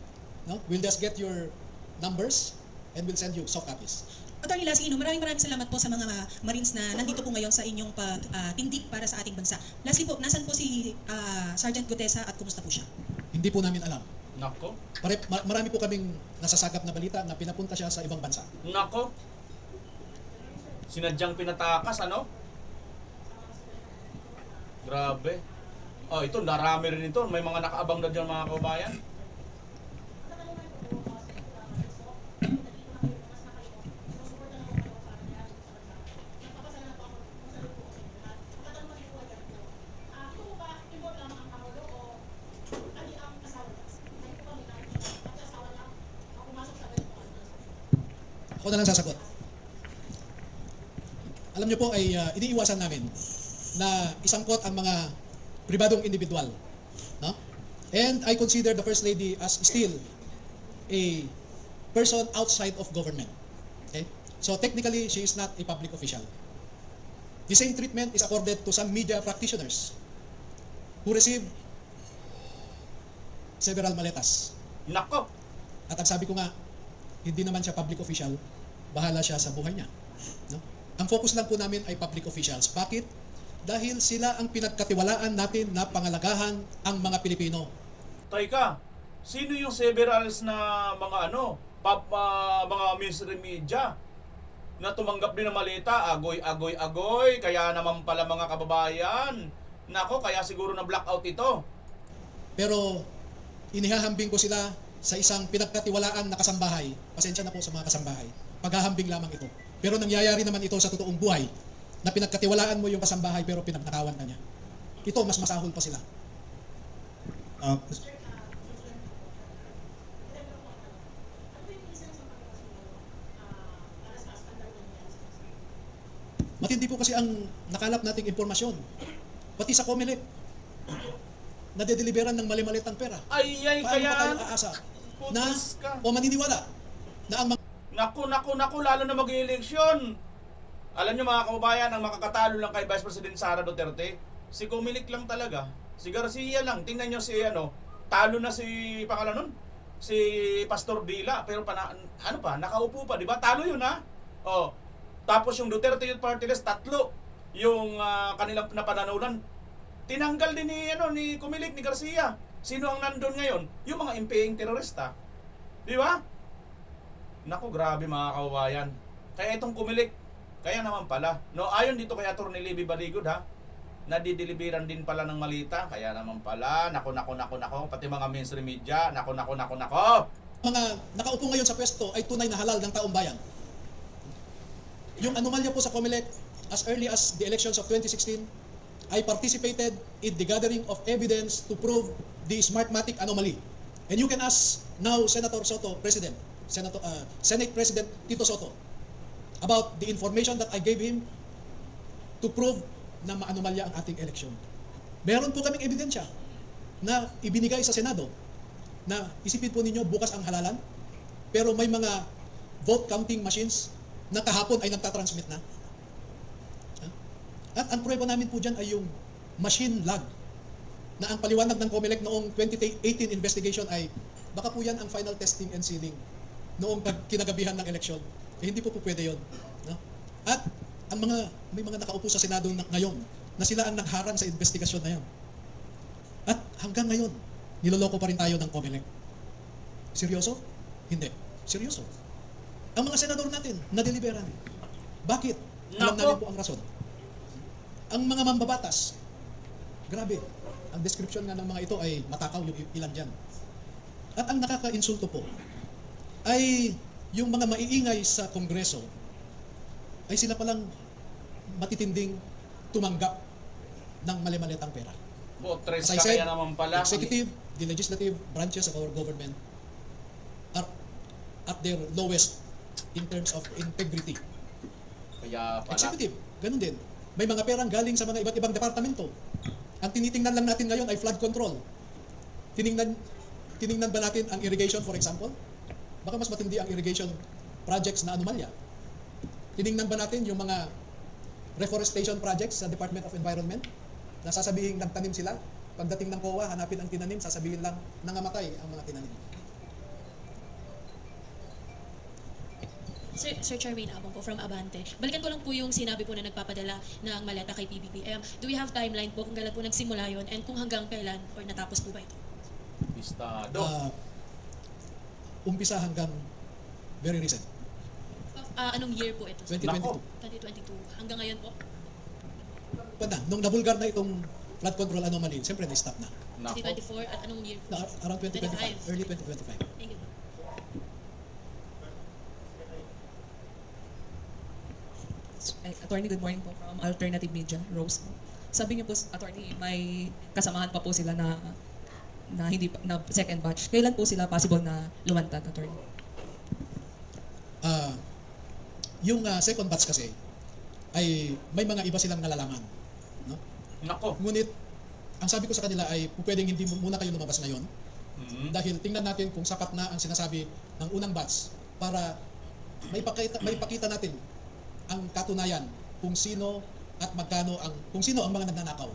Speaker 4: No? We'll just get your numbers and we'll send you soft copies.
Speaker 8: Attorney Lasino, maraming salamat po sa mga Marines na nandito po ngayon sa inyong pagtindig para sa ating bansa. Lastly po, nasan po si Sergeant Gutesa at kumusta po siya?
Speaker 4: Hindi po namin alam.
Speaker 2: Nako.
Speaker 4: Marami po kaming nasasagap na balita na pinapunta siya sa ibang bansa.
Speaker 2: Nako. Sinadyang pinatakas, ano? Grabe. Oh, ito, darami rin ito. May mga nakaabang na dyan, mga kababayan.
Speaker 4: Ako na lang sasagot. Alam niyo po ay iniiwasan namin na isangkot ang mga pribadong individual. No? And I consider the First Lady as still a person outside of government. Okay? So technically, she is not a public official. The same treatment is accorded to some media practitioners who receive several maletas.
Speaker 2: Nako.
Speaker 4: At ang sabi ko nga, hindi naman siya public official, bahala siya sa buhay niya. No? Ang focus lang po namin ay public officials. Bakit? Dahil sila ang pinagkatiwalaan natin na pangalagahan ang mga Pilipino.
Speaker 2: Teka, sino yung severals na mga mga mainstream media na tumanggap din ng malita, agoy, kaya naman pala mga kababayan. Nako, kaya siguro na blackout ito.
Speaker 4: Pero inihahambing ko sila sa isang pinagkatiwalaan na kasambahay. Pasensya na po sa mga kasambahay. Paghahambing lamang ito. Pero nangyayari naman ito sa totoong buhay na pinagkatiwalaan mo yung kasambahay pero pinagnakawan ka niya. Ito, mas masahol pa sila. Matindi po kasi ang nakalap nating impormasyon. Pati sa COMELEC, nadedeliveran ng mali-malitang pera.
Speaker 2: Ay,
Speaker 4: Paano
Speaker 2: kaya...
Speaker 4: ba tayo aasa na
Speaker 2: Putus ka.
Speaker 4: o maniniwala na ang
Speaker 2: Naku, lalo na mag-eleksyon. Alam nyo mga kababayan, ang makakatalo lang kay Vice President Sara Duterte, si Comelec lang talaga. Si Garcia lang. Tingnan nyo si talo na si pangalan nun, si Pastor Dila, pero nakaupo pa, di ba? Talo yun ha. Oh. Tapos yung Duterte Youth Party List, 3. yung kanilang napananulan. Tinanggal din ni Kumilik, ni Garcia. Sino ang nandun ngayon? Yung mga impeying terorista. Di ba? Naku, grabe mga kababayan. Kaya itong Kumilik, kaya naman pala. No, ayon dito kay Atty. Libby Baligod ha, nadideliveran din pala ng malita. Kaya naman pala, nako, pati mga mainstream media, nako.
Speaker 4: Mga nakaupo ngayon sa pwesto ay tunay na halal ng taong bayan. Yung anomalya po sa COMELEC, as early as the elections of 2016, I participated in the gathering of evidence to prove the Smartmatic anomaly. And you can ask now Senator Soto, Senate President Tito Soto, about the information that I gave him to prove na maanomalya ang ating eleksyon. Meron po kaming ebidensya na ibinigay sa Senado na isipin po ninyo bukas ang halalan, pero may mga vote counting machines na kahapon ay nagtatransmit na. At ang prueba namin po dyan ay yung machine lag na ang paliwanag ng COMELEC noong 2018 investigation ay baka po yan ang final testing and sealing noong kinagabihan ng eleksyon. Eh, hindi po pwede yun. No? At ang may mga nakaupo sa Senado ngayon na sila ang nagharang sa investigasyon na yan. At hanggang ngayon, niloloko pa rin tayo ng COMELEC. Seryoso? Hindi. Seryoso. Ang mga senador natin, nadeliberan. Bakit? Alam namin po ang rason. Ang mga mambabatas, grabe, ang description nga ng mga ito ay matakaw yung ilan dyan. At ang nakaka-insulto po, ay yung mga maiingay sa Kongreso, ay sila palang matitinding tumanggap ng mali-malitang pera.
Speaker 2: Botres
Speaker 4: As I
Speaker 2: ka
Speaker 4: said,
Speaker 2: kaya naman pala.
Speaker 4: executive, the legislative branches of our government are at their lowest in terms of integrity.
Speaker 2: Kaya pala.
Speaker 4: Executive, ganun din. May mga perang galing sa mga iba't ibang departamento. Ang tinitingnan lang natin ngayon ay flood control. Tiningnan ba natin ang irrigation, for example? Baka mas matindi ang irrigation projects na anomalya. Tiningnan ba natin yung mga reforestation projects sa Department of Environment? Na sasabihin nagtanim sila, pagdating ng COA, hanapin ang tinanim, sasabihin lang nangamatay ang mga tinanim.
Speaker 5: Sir Charmaine Abong po from Abante. Balikan ko lang po yung sinabi po na nagpapadala ng maleta kay PBBM. Do we have timeline po kung kailan po nagsimula yun and kung hanggang kailan or natapos po ba ito?
Speaker 2: Bistado.
Speaker 4: Umpisa hanggang very recent,
Speaker 5: Anong year po ito?
Speaker 4: 2022.
Speaker 5: 2022. Hanggang ngayon po?
Speaker 4: Nung nabulgar na itong flood control anomaly, siyempre na-stop na.
Speaker 2: Nako.
Speaker 5: 2024 at anong year po?
Speaker 4: Around 2025, early 2025.
Speaker 5: Thank you.
Speaker 9: Attorney, good morning po from Alternative Media, Rose. Sabi niyo po, Attorney, may kasamahan pa po sila na hindi na second batch. Kailan po sila possible na lumantad, Attorney?
Speaker 4: Yung second batch kasi ay may mga iba silang nalalaman, no?
Speaker 2: Nako.
Speaker 4: Ngunit ang sabi ko sa kanila ay pwedeng hindi muna kayo lumabas ngayon dahil tingnan natin kung sapat na ang sinasabi ng unang batch para may pakita natin ang katunayan kung sino at magkano kung sino ang mga nagnanakaw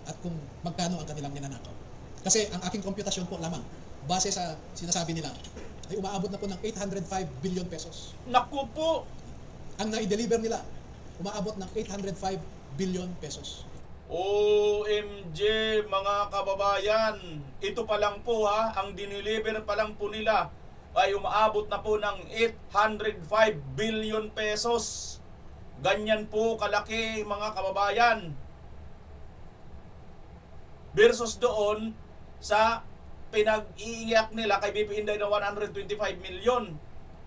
Speaker 4: at kung magkano ang kanilang ninanakaw. Kasi ang aking komputasyon po lamang base sa sinasabi nila ay umaabot na po ng 805 billion pesos.
Speaker 2: Naku po.
Speaker 4: Ang na-deliver nila umaabot ng 805 billion pesos.
Speaker 2: OMG mga kababayan, ito pa lang po ang dineliver pa lang po nila ay umaabot na po ng 805 billion pesos. Ganyan po kalaki mga kababayan. Versus doon sa pinag-iiyak nila kay BP Inday na 125 million.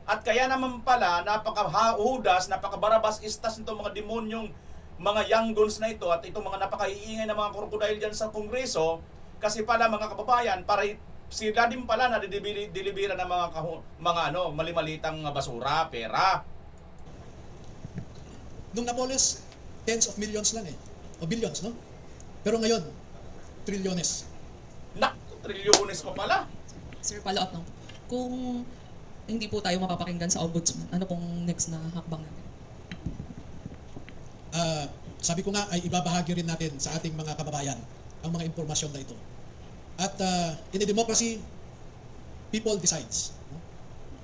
Speaker 2: At kaya naman pala, napakahudas, napakabarabas istas nito mga demonyong mga young guns na ito at itong mga napakaiingay na mga krokodil dyan sa Kongreso kasi pala mga kababayan, para sila din pala na dilibira ng mga mali-malitang basura, pera.
Speaker 4: Nung Napoles, tens of millions lang o billions, no? Pero ngayon, trilyones.
Speaker 2: Trilyones pa pala.
Speaker 9: Sir, follow up no? Kung hindi po tayo mapapakinggan sa Ombudsman, ano pong next na hakbang natin?
Speaker 4: Sabi ko nga ay ibabahagi rin natin sa ating mga kababayan ang mga impormasyon na ito. At in a democracy, people decides. No?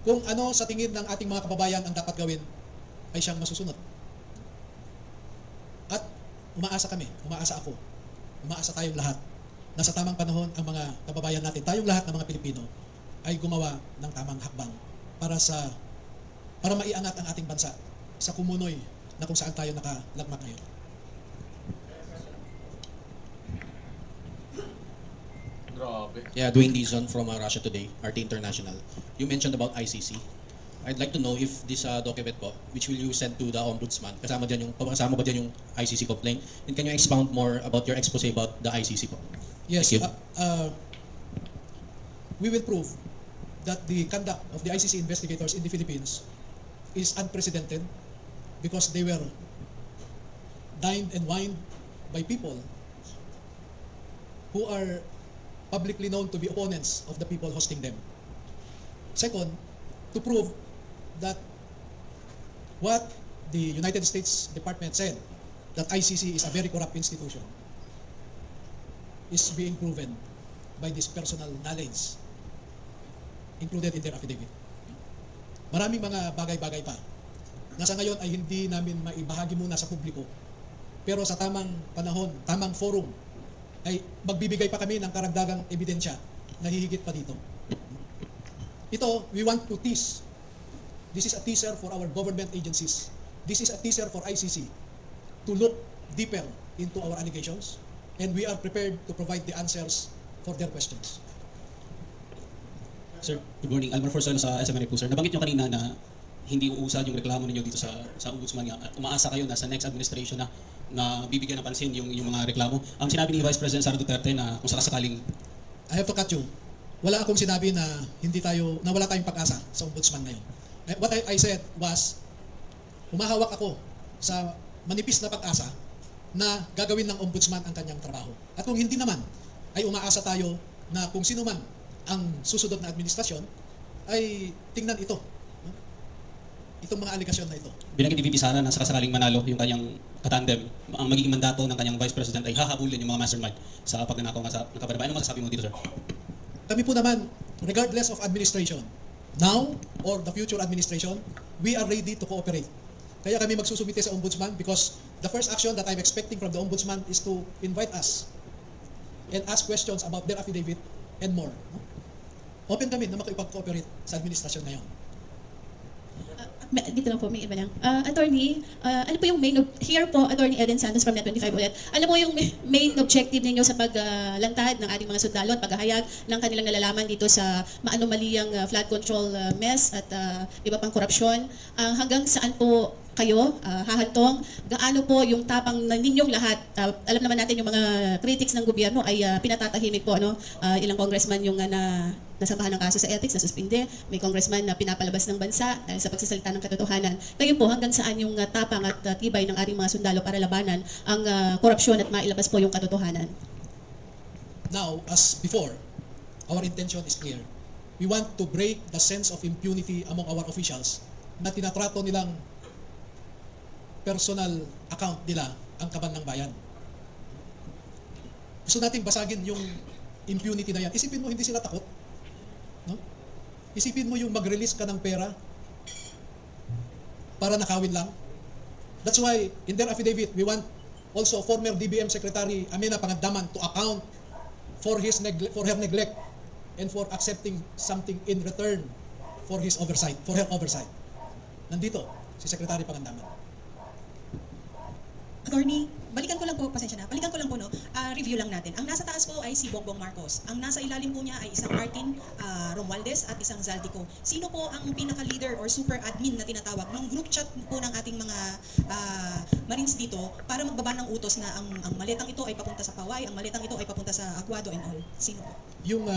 Speaker 4: Kung ano sa tingin ng ating mga kababayan ang dapat gawin, ay siyang masusunod. At umaasa kami, umaasa ako, umaasa tayong lahat na sa tamang panahon ang mga kababayan natin, tayong lahat ng mga Pilipino ay gumawa ng tamang hakbang para maiangat ang ating bansa sa kumunoy na kung saan tayo nakalagmak ngayon.
Speaker 2: Grabe.
Speaker 7: Yeah, Dwayne Dizon from Russia Today, RT International. You mentioned about ICC. I'd like to know if this document po, which will you send to the Ombudsman, kasama ba dyan yung ICC complaint? And can you expound more about your expose about the ICC po?
Speaker 4: Yes,
Speaker 7: Thank you.
Speaker 4: We will prove that the conduct of the ICC investigators in the Philippines is unprecedented because they were dined and wined by people who are publicly known to be opponents of the people hosting them. Second, to prove that what the United States Department said, that ICC is a very corrupt institution, is being proven by this personal knowledge included in their affidavit. Maraming mga bagay-bagay pa na sa ngayon ay hindi namin maibahagi muna sa publiko, pero sa tamang panahon, tamang forum, ay magbibigay pa kami ng karagdagang ebidensya na hihigit pa dito. Ito, we want to tease. This is a teaser for our government agencies. This is a teaser for ICC to look deeper into our allegations, and we are prepared to provide the answers for their questions.
Speaker 7: Sir, good morning. Almar Forzuelo sa SMNA po, sir. Nabanggit nyo kanina na hindi uusad yung reklamo ninyo dito sa Ombudsman nga. Umaasa kayo na sa next administration na bibigyan ng pansin yung mga reklamo. Ang sinabi ni Vice President Sara Duterte na kung sakasakaling
Speaker 4: I have to cut you. Wala akong sinabi na wala tayong pag-asa sa Ombudsman na yun. What I said was, humahawak ako sa manipis na pag-asa na gagawin ng Ombudsman ang kanyang trabaho. At kung hindi naman, ay umaasa tayo na kung sino man ang susunod na administrasyon, ay tingnan ito. Itong mga aligasyon na ito.
Speaker 7: binanggit ni VP Sara na sakasakaling manalo yung kanyang katandem, ang magiging mandato ng kanyang Vice President ay hahabulin yung mga mastermind sa pagnanakaw nga sa kapanabayan. Ano masasabi mo dito, sir?
Speaker 4: Kami po naman, regardless of administration, now or the future administration, we are ready to cooperate. Kaya kami magsusumite sa Ombudsman because the first action that I'm expecting from the Ombudsman is to invite us and ask questions about their affidavit and more. Open kami na makipag-cooperate sa administrasyon na yun.
Speaker 5: Dito lang po, may iba lang. Attorney, ano po yung here po, Attorney Eden Santos from Net25 ulit. Ano po yung main objective ninyo sa paglantad ng ating mga sundalo at paghahayag ng kanilang nalalaman dito sa maanomaliyang flood control mess at iba pang korupsyon? Hanggang saan po kayo hahantong? Gaano po yung tapang na ninyong lahat? Alam naman natin yung mga critics ng gobyerno ay pinatatahimik po, no? Ilang congressman yung nasampahan ng kaso sa ethics, nasuspinde. May congressman na pinapalabas ng bansa dahil sa pagsasalita ng katotohanan. Kayo po, hanggang saan yung tapang at tibay ng ating mga sundalo para labanan ang korupsyon at mailabas po yung katotohanan?
Speaker 4: Now, as before, our intention is clear. We want to break the sense of impunity among our officials na tinatrato nilang personal account nila ang kaban ng bayan. Gusto nating basagin yung impunity na yan. Isipin mo, hindi sila takot. No? Isipin mo yung mag-release ka ng pera para nakawin lang. That's why, in their affidavit, we want also former DBM Secretary Amina Pangandaman to account for her neglect and for accepting something in return for his oversight, for her oversight. Nandito, si Secretary Pangandaman.
Speaker 8: Attorney, balikan ko lang po, pasensya na, balikan ko lang po, no, review lang natin. Ang nasa taas po ay si Bongbong Marcos. Ang nasa ilalim po niya ay isang Martin Romualdez at isang Zaldico. Sino po ang pinaka-leader or super admin na tinatawag ng group chat po ng ating mga Marines dito para magbaba ng utos na ang maletang ito ay papunta sa Paway, ang maletang ito ay papunta sa Aguado and all? Sino po?
Speaker 4: Yung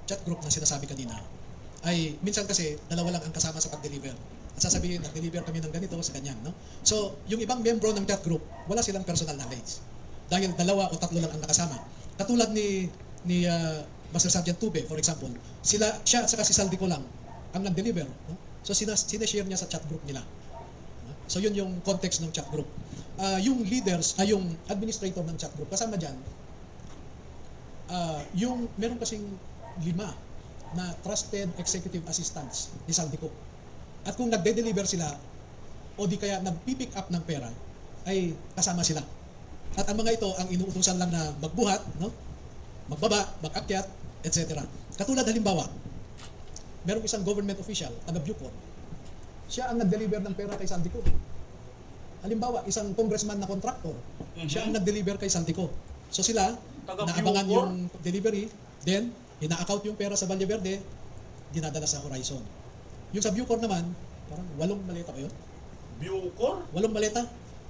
Speaker 4: chat group na sinasabi kanina, ay minsan kasi dalawa lang ang kasama sa pag-deliver. At sasabihin, nag-deliver kami ng ganito sa ganyan. No? So, yung ibang membro ng chat group, wala silang personal knowledge. Dahil 2 o 3 lang ang nakasama. Katulad ni Master Sergeant Tube, for example, siya at saka si Saldico lang ang nag-deliver. No? So, sinashare niya sa chat group nila. So, yun yung context ng chat group. Yung leaders, yung administrator ng chat group, kasama dyan, meron kasing 5 na trusted executive assistants ni Saldico. At kung nagde-deliver sila o di kaya nagpipick up ng pera, ay kasama sila. At ang mga ito ang inuutusan lang na magbuhat, no? Magbaba, mag-akyat, etc. Katulad halimbawa, merong isang government official, taga Bucor, siya ang nag-deliver ng pera kay Saldico. Halimbawa, isang congressman na contractor, siya ang nag-deliver kay Saldico. So sila,
Speaker 2: Taga
Speaker 4: naabangan
Speaker 2: Bucor?
Speaker 4: yung delivery, then, ina-account yung pera sa Valle Verde, dinadala sa Horizon. Yung sa Bucor naman, parang 8 maleta ba yun?
Speaker 2: Bucor?
Speaker 4: 8 maleta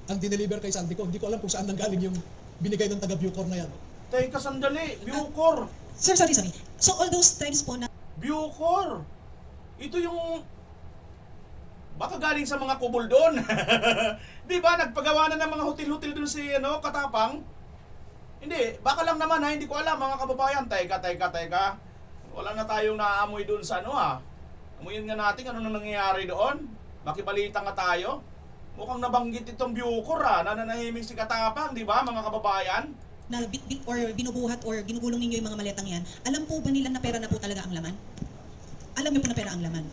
Speaker 4: ang dineliver kay Saldico. Hindi ko alam kung saan nanggaling yung binigay ng taga Bucor na yan.
Speaker 2: Teka sandali, Bucor.
Speaker 8: Sir, sorry. So all those times po na
Speaker 2: Bucor. Ito yung baka galing sa mga kubol doon. Di ba nagpagawa na ng mga hotel-hotel doon si Katapang? Hindi, baka lang naman hindi ko alam mga kababayan. Teka. Wala na tayong naaamoy doon sa Amuyin nga natin ano nang nangyayari doon. Makibalita nga tayo. Mukhang nabanggit itong Bucor na nanahimik si Katapang, di ba mga kababayan?
Speaker 8: na bit or binubuhat or ginugulong ninyo yung mga maletang yan, alam po ba nila na pera na po talaga ang laman? Alam niyo po na pera ang laman?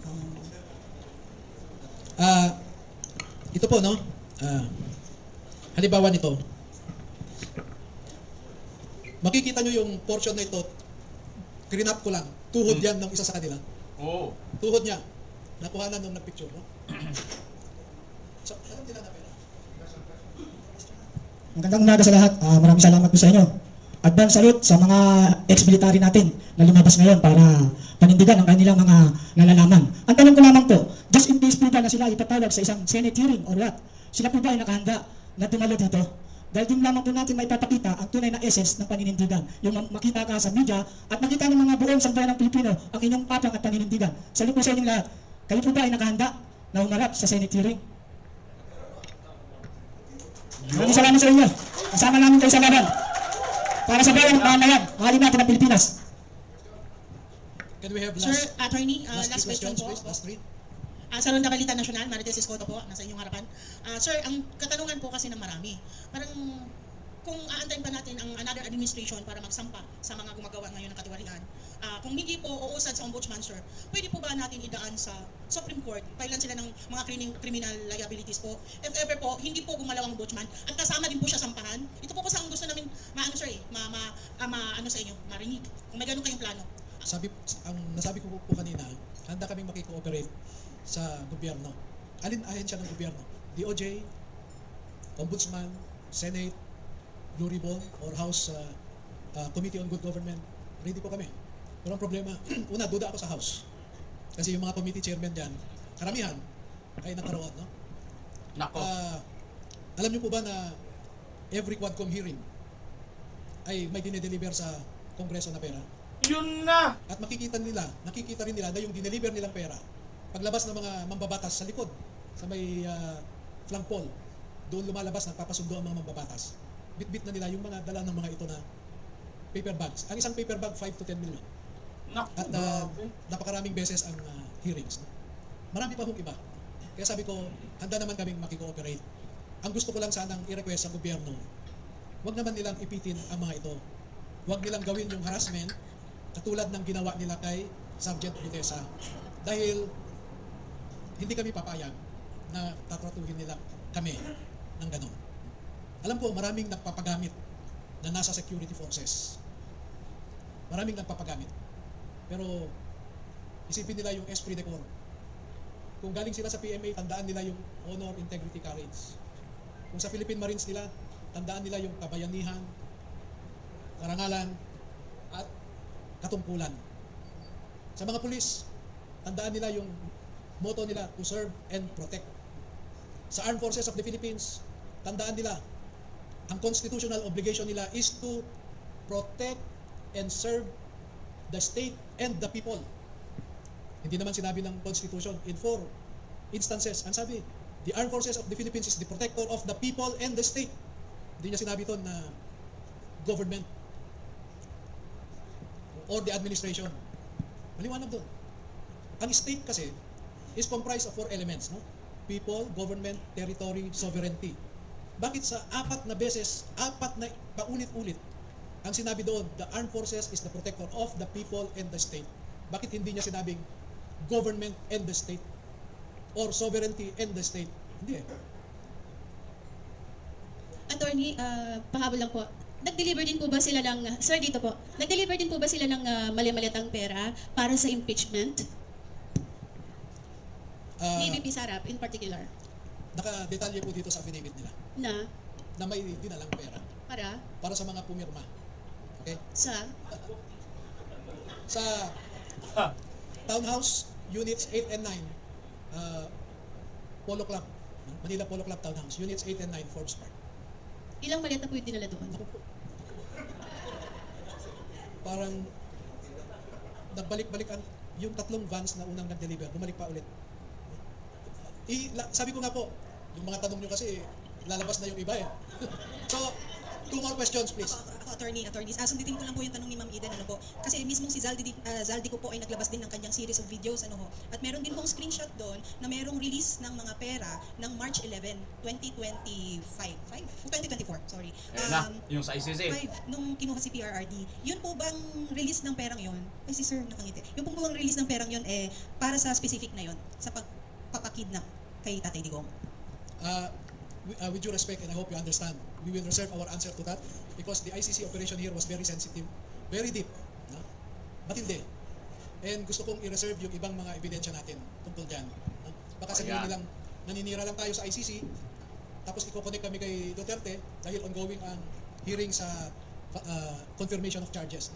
Speaker 4: Ito po, no? Halimbawa nito, makikita nyo yung portion na ito, krinap ko lang, tuhod yan ng isa sa kanila.
Speaker 2: Oo.
Speaker 4: Tuhod niya, nakuhanan nung nagpicture, no? So, alam nila na pera.
Speaker 3: Magandang umaga sa lahat. Maraming salamat po sa inyo. Advance salute sa mga ex-military natin na lumabas ngayon para panindigan ang kanilang mga nalalaman. Ang tanong ko lamang po, just in case po ba na sila itatawag sa isang Senate hearing or what, sila po ba ay nakahanda na dumalo dito? Dahil din lamang po natin may papakita ang tunay na essence ng paninindigan. Yung makita ka sa media at makita ng mga buong sambayan ng Pilipino ang inyong tapang at paninindigan. Salute po sa inyong lahat. Kayo po ba ay nakahanda na humarap sa Senate hearing? Maraming salamat sa inyo. Kasama namin kayo sa laban. Para sa bayan ng mamayan, mahalin natin ang Pilipinas.
Speaker 4: Can we have
Speaker 8: Sir,
Speaker 4: last,
Speaker 8: Attorney,
Speaker 4: last
Speaker 8: last
Speaker 4: three
Speaker 8: question
Speaker 4: questions,
Speaker 8: po.
Speaker 4: please? Last three.
Speaker 8: Sa Ronda Balita Nacional, Marites Escoto po, nasa inyong harapan. Sir, ang katanungan po kasi ng marami, parang kung aantayin pa natin ang another administration para magsampa sa mga gumagawa ngayon ng katiwalian, kung hindi po uusad sa ombudsman, sir, pwede po ba natin idaan sa Supreme Court, filean sila ng mga criminal liabilities po, if ever po, hindi po gumalaw ang ombudsman, at kasama din po siya sampahan? Ito po sa ang gusto namin, maano sir ano sa inyo, marinig, kung may ganun kayong plano.
Speaker 4: Nasabi ko po kanina, handa kaming makikooperate sa gobyerno. Alin ahensya ng gobyerno? DOJ, Ombudsman, Senate, Blue Ribbon, or House Committee on Good Government. Ready po kami. Walang problema. Una, duda ako sa House. Kasi yung mga committee chairman dyan, karamihan ay nakaroon, no?
Speaker 2: Nako.
Speaker 4: Alam niyo po ba na every Quadcom hearing ay may dinedeliver sa Kongreso na pera?
Speaker 2: Yun na.
Speaker 4: At nakikita rin nila na yung dineliver nilang pera, paglabas ng mga mambabatas sa likod, sa may flagpole, doon lumalabas, nagpapasundo ang mga mambabatas. Bit-bit na nila yung mga dala ng mga ito na paper bags. Ang isang paper bag, 5 to 10 million.
Speaker 2: Nako.
Speaker 4: At napakaraming beses ang hearings. Marami pa hong iba. Kaya sabi ko, handa naman kaming makikooperate. Ang gusto ko lang sanang i-request sa gobyerno, huwag naman nilang ipitin ang mga ito. Huwag nilang gawin yung harassment katulad ng ginawa nila kay Sergeant Gutesa. Dahil hindi kami papayag na tatratuhin nila kami ng ganon. Alam ko, maraming nagpapagamit na nasa security forces. Maraming nagpapagamit. Pero isipin nila yung esprit de corps. Kung galing sila sa PMA, tandaan nila yung honor, integrity, courage. Kung sa Philippine Marines nila, tandaan nila yung kabayanihan, karangalan, at katungkulan. Sa mga pulis, tandaan nila yung motto nila, to serve and protect. Sa Armed Forces of the Philippines, tandaan nila, ang constitutional obligation nila is to protect and serve the state and the people. Hindi naman sinabi ng Constitution in 4 instances. Ang sabi, the Armed Forces of the Philippines is the protector of the people and the state. Hindi niya sinabi doon na government or the administration. Maliwanag doon. Ang state kasi is comprised of 4 elements, no? People, government, territory, sovereignty. Bakit sa 4 na beses, 4 na paulit-ulit, ang sinabi doon, the armed forces is the protector of the people and the state? Bakit hindi niya sinabing government and the state? Or sovereignty and the state? Hindi eh.
Speaker 5: Attorney, pahabol lang po. Nag-deliver din po ba sila ng, sir dito po, nag-deliver din po ba sila ng mali-maliatang pera para sa impeachment? Ni VP Sarap in particular.
Speaker 4: Naka-detalye po dito sa affidavit nila na may dinalang pera para sa mga pumirma. Okay?
Speaker 5: Sa
Speaker 4: Townhouse Units 8 and 9, Polo Club, Manila Polo Club Townhouse, Units 8 and 9, Forbes Park.
Speaker 5: ilang maliat na po yung dinala doon?
Speaker 4: Parang nagbalik-balik yung tatlong vans na unang nag-deliver, bumalik pa ulit. Sabi ko nga po, yung mga tanong nyo kasi, lalabas na yung iba eh. So, 2 more questions please.
Speaker 8: Ako, attorneys, sunditin ko lang po yung tanong ni Ma'am Eden, ano po. Kasi mismong si Zaldi ko po ay naglabas din ng kanyang series of videos, ano ho. At meron din pong screenshot doon na merong release ng mga pera ng March 11, 2024, sorry.
Speaker 2: Ayan na, yung sa ICC.
Speaker 8: 5, nung kinuha si PRRD. Yun po bang release ng perang yon? Ay, si sir nakangiti. Yung po bang release ng perang yon para sa specific na yon, sa pagpapakidnap kay Tatay Digong?
Speaker 4: With due respect, and I hope you understand, we will reserve our answer to that because the ICC operation here was very sensitive, very deep, no? Matindi. And gusto kong i-reserve yung ibang mga ebidensya natin tungkol dyan. No? Baka sabihin nilang naninira lang tayo sa ICC, tapos i-connect kami kay Duterte dahil ongoing ang hearing sa confirmation of charges.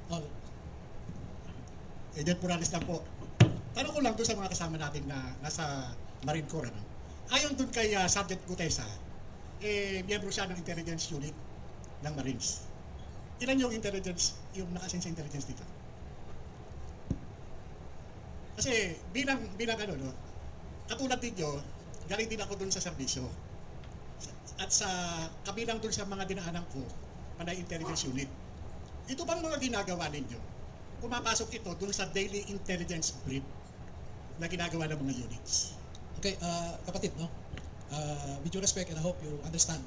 Speaker 4: No?
Speaker 10: Agent Morales lang po. Tanong ko lang doon sa mga kasama natin na nasa Marine Corps, ano? Ayon doon kay Sergeant Gutesa, miyembro siya ng intelligence unit ng Marines. Ilan yung intelligence, yung nakasin sa intelligence dito? Kasi bilang ano, no, katulad ninyo, galing din ako doon sa serbisyo. At sa kabilang doon sa mga dinaanan ko, panay intelligence unit. Ito bang mga ginagawa ninyo? Pumapasok ito doon sa daily intelligence brief na ginagawa ng mga units.
Speaker 4: Okay, kapatid, no? With due respect, and I hope you understand,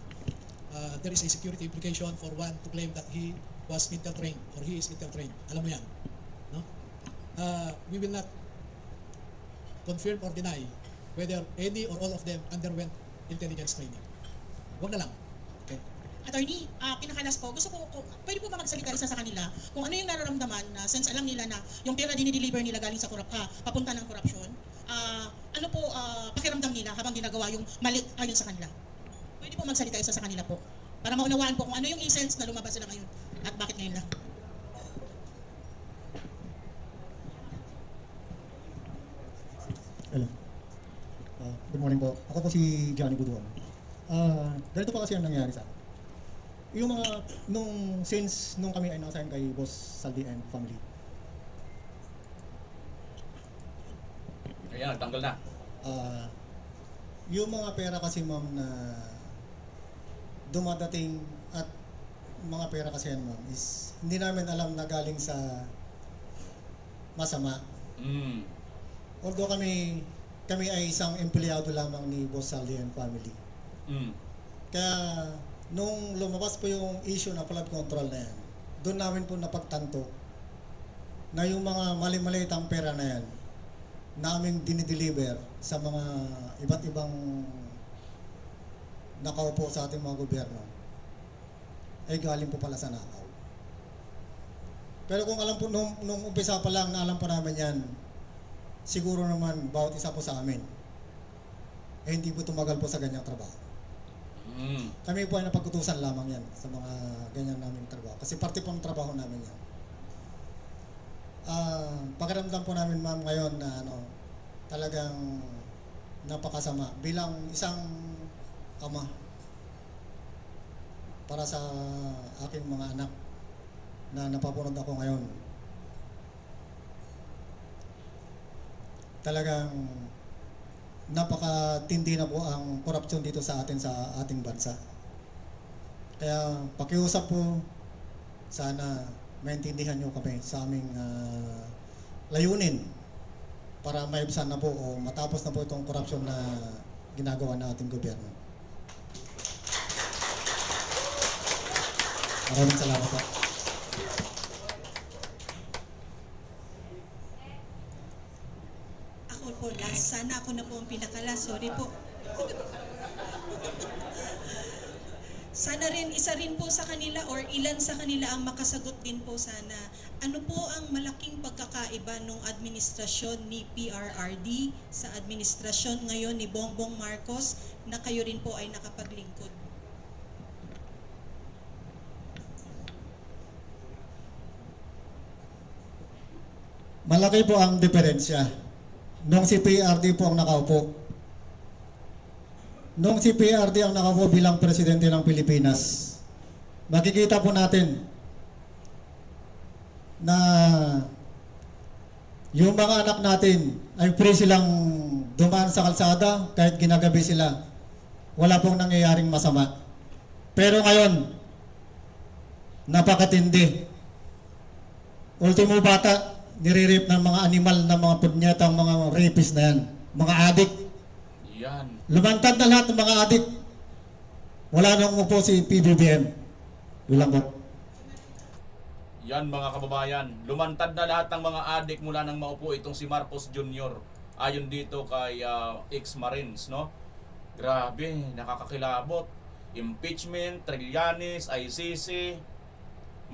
Speaker 4: there is a security implication for one to claim that he was Intel trained or he is Intel trained. Alam mo yan, no? We will not confirm or deny whether any or all of them underwent intelligence training. Huwag na lang. Okay?
Speaker 11: Attorney, pinakalas po, gusto ko, pwede po ba magsalita isa sa kanila kung ano yung nararamdaman na since alam nila na yung pera dinideliver nila galing sa papunta ng korupsyon, ano po pakiramdam nila habang ginagawa yung mali ayon sa kanila? Pwede po magsalita isa sa kanila po para maunawaan po kung ano yung essence na lumabas sila ngayon at bakit ngayon lang.
Speaker 3: Hello. Good morning po. Ako po si Johnny Buduan. Ganito pa kasi ang nangyari sa akin. Yung mga, since nung kami ay nakasign kay Boss Saldi and family,
Speaker 2: Ayan, tanggal na.
Speaker 3: yung mga pera kasi ma'am na dumadating at mga pera kasi yan ma'am is hindi namin alam na galing sa masama. Although kami ay isang empleyado lamang ni Boss Saldi and family. Kaya nung lumabas po yung issue na flood control na yan, doon namin po napagtanto na yung mga mali-malitang pera na yan namin dinideliver sa mga iba't ibang nakaupo sa ating mga gobyerno ay galing po pala sa nakaw. Pero kung alam po, nung umpisa pa lang na alam po namin yan, siguro naman bawat isa po sa amin eh hindi po tumagal po sa ganyang trabaho. Kami po ay napag-utusan lamang yan sa mga ganyan naming trabaho. Kasi parte po ng trabaho namin yan. Pakiramdam po namin ma'am ngayon na talagang napakasama bilang isang ama para sa aking mga anak na napapunod ako ngayon. Talagang napakatindi na po ang korupsyon dito sa ating bansa. Kaya pakiusap po, sana maintindihan nyo kami sa aming layunin para maibsan na po o matapos na po itong korupsyon na ginagawa ng ating gobyerno. Maraming salamat po.
Speaker 8: Ako po, sana ako na po ang pinakala. Sorry po. Sana rin, isa rin po sa kanila or ilan sa kanila ang makasagot din po sana. Ano po ang malaking pagkakaiba ng administrasyon ni PRRD sa administrasyon ngayon ni Bongbong Marcos na kayo rin po ay nakapaglingkod?
Speaker 12: Malaki po ang diferensya. Nung si PRD po ang nakaupo. Nung si PRD ang nakaupo bilang presidente ng Pilipinas, makikita po natin na yung mga anak natin ay free silang dumaan sa kalsada kahit ginagabi sila. Wala pong nangyayaring masama. Pero ngayon, napakatindi. Ultimo bata, nire-rape ng mga animal na mga punyetang mga rapist na yan. Mga adik.
Speaker 2: Yan.
Speaker 12: Lumantad na lahat ng mga adik. Wala nang upo si PBBM. Yun lang po.
Speaker 2: Yan mga kababayan, lumantad na lahat ng mga adik mula nang maupo itong si Marcos Jr. Ayon dito kay ex-Marines, no? Grabe, nakakakilabot. Impeachment, Trillanes, ICC,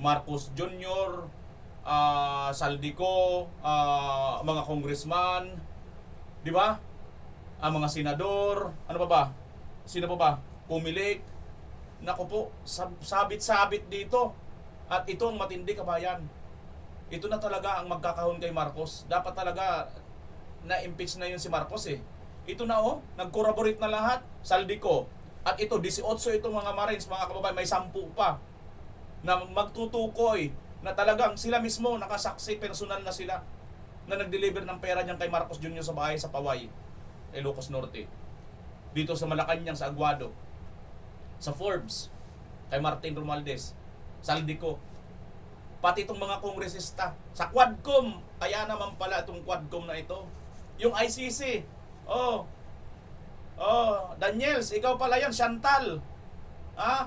Speaker 2: Marcos Jr., Saldico, mga congressman, di ba? Ang mga senador, ano pa ba? Sino pa ba? Pumilik. Naku po, sabit-sabit dito. At ito ang matindi, kabayan. Ito na talaga ang magkakahon kay Marcos. Dapat talaga na-impeach na yun si Marcos eh. Ito na nag-corroborate na lahat. Saldico. At ito, 18 itong mga Marines, mga kababayan, may 10 pa na magtutukoy na talagang sila mismo nakasaksi, personal na sila na nag-deliver ng pera niyan kay Marcos Jr. sa bahay sa Paway, Ilocos Norte. Dito sa Malacanang, sa Aguado. Sa Forbes, kay Martin Romualdez. Saldico. Pati itong mga kongresista. Sa Quadcom, kaya naman pala itong Quadcom na ito. Yung ICC, Daniels, ikaw pala yan, Chantal.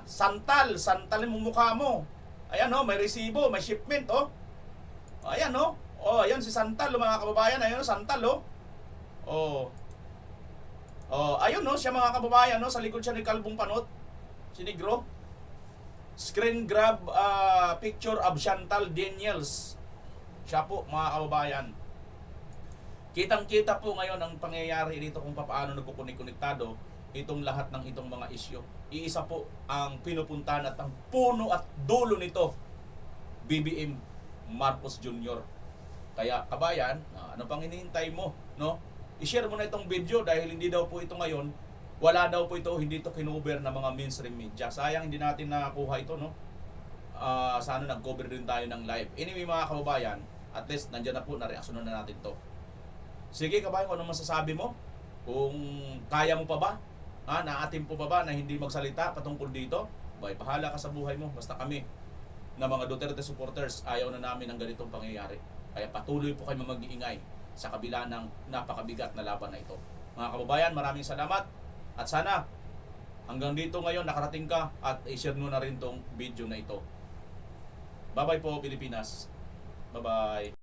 Speaker 2: Santal yung mukha mo. Ayan may resibo, may shipment Ayan ayan si Santal, mga kababayan, ayun Santal ayun siya mga kababayan, sa likod siya ni Kalbong Panot, si Negro. Screen grab picture of Chantal Daniels. Siya po, mga kababayan. Kitang-kita po ngayon ang pangyayari dito kung paano nagkukunik-konektado itong lahat ng itong mga isyu. Iisa po ang pinupuntahan at ang puno at dulo nito, BBM Marcos Jr. Kaya kabayan, ano pang hinihintay mo, no? I-share mo na itong video dahil hindi daw po ito ngayon, wala daw po ito, hindi ito kinuber ng mga mainstream media. Sayang hindi natin nakakuha ito, no? Sana nag-cover din tayo ng live. Anyway mga kababayan, at least nandiyan na po, na-reaksyonan na natin to. Sige kabayan, kung ano masasabi mo? Kung kaya mo pa ba? Naatim po ba na hindi magsalita patungkol dito? Bahala ka sa buhay mo. Basta kami na mga Duterte supporters, ayaw na namin ng ganitong pangyayari. Kaya patuloy po kayo mag-iingay sa kabila ng napakabigat na laban na ito. Mga kababayan, maraming salamat. At sana hanggang dito ngayon nakarating ka at i-share mo na rin tong video na ito. Bye-bye po Pilipinas. Bye-bye.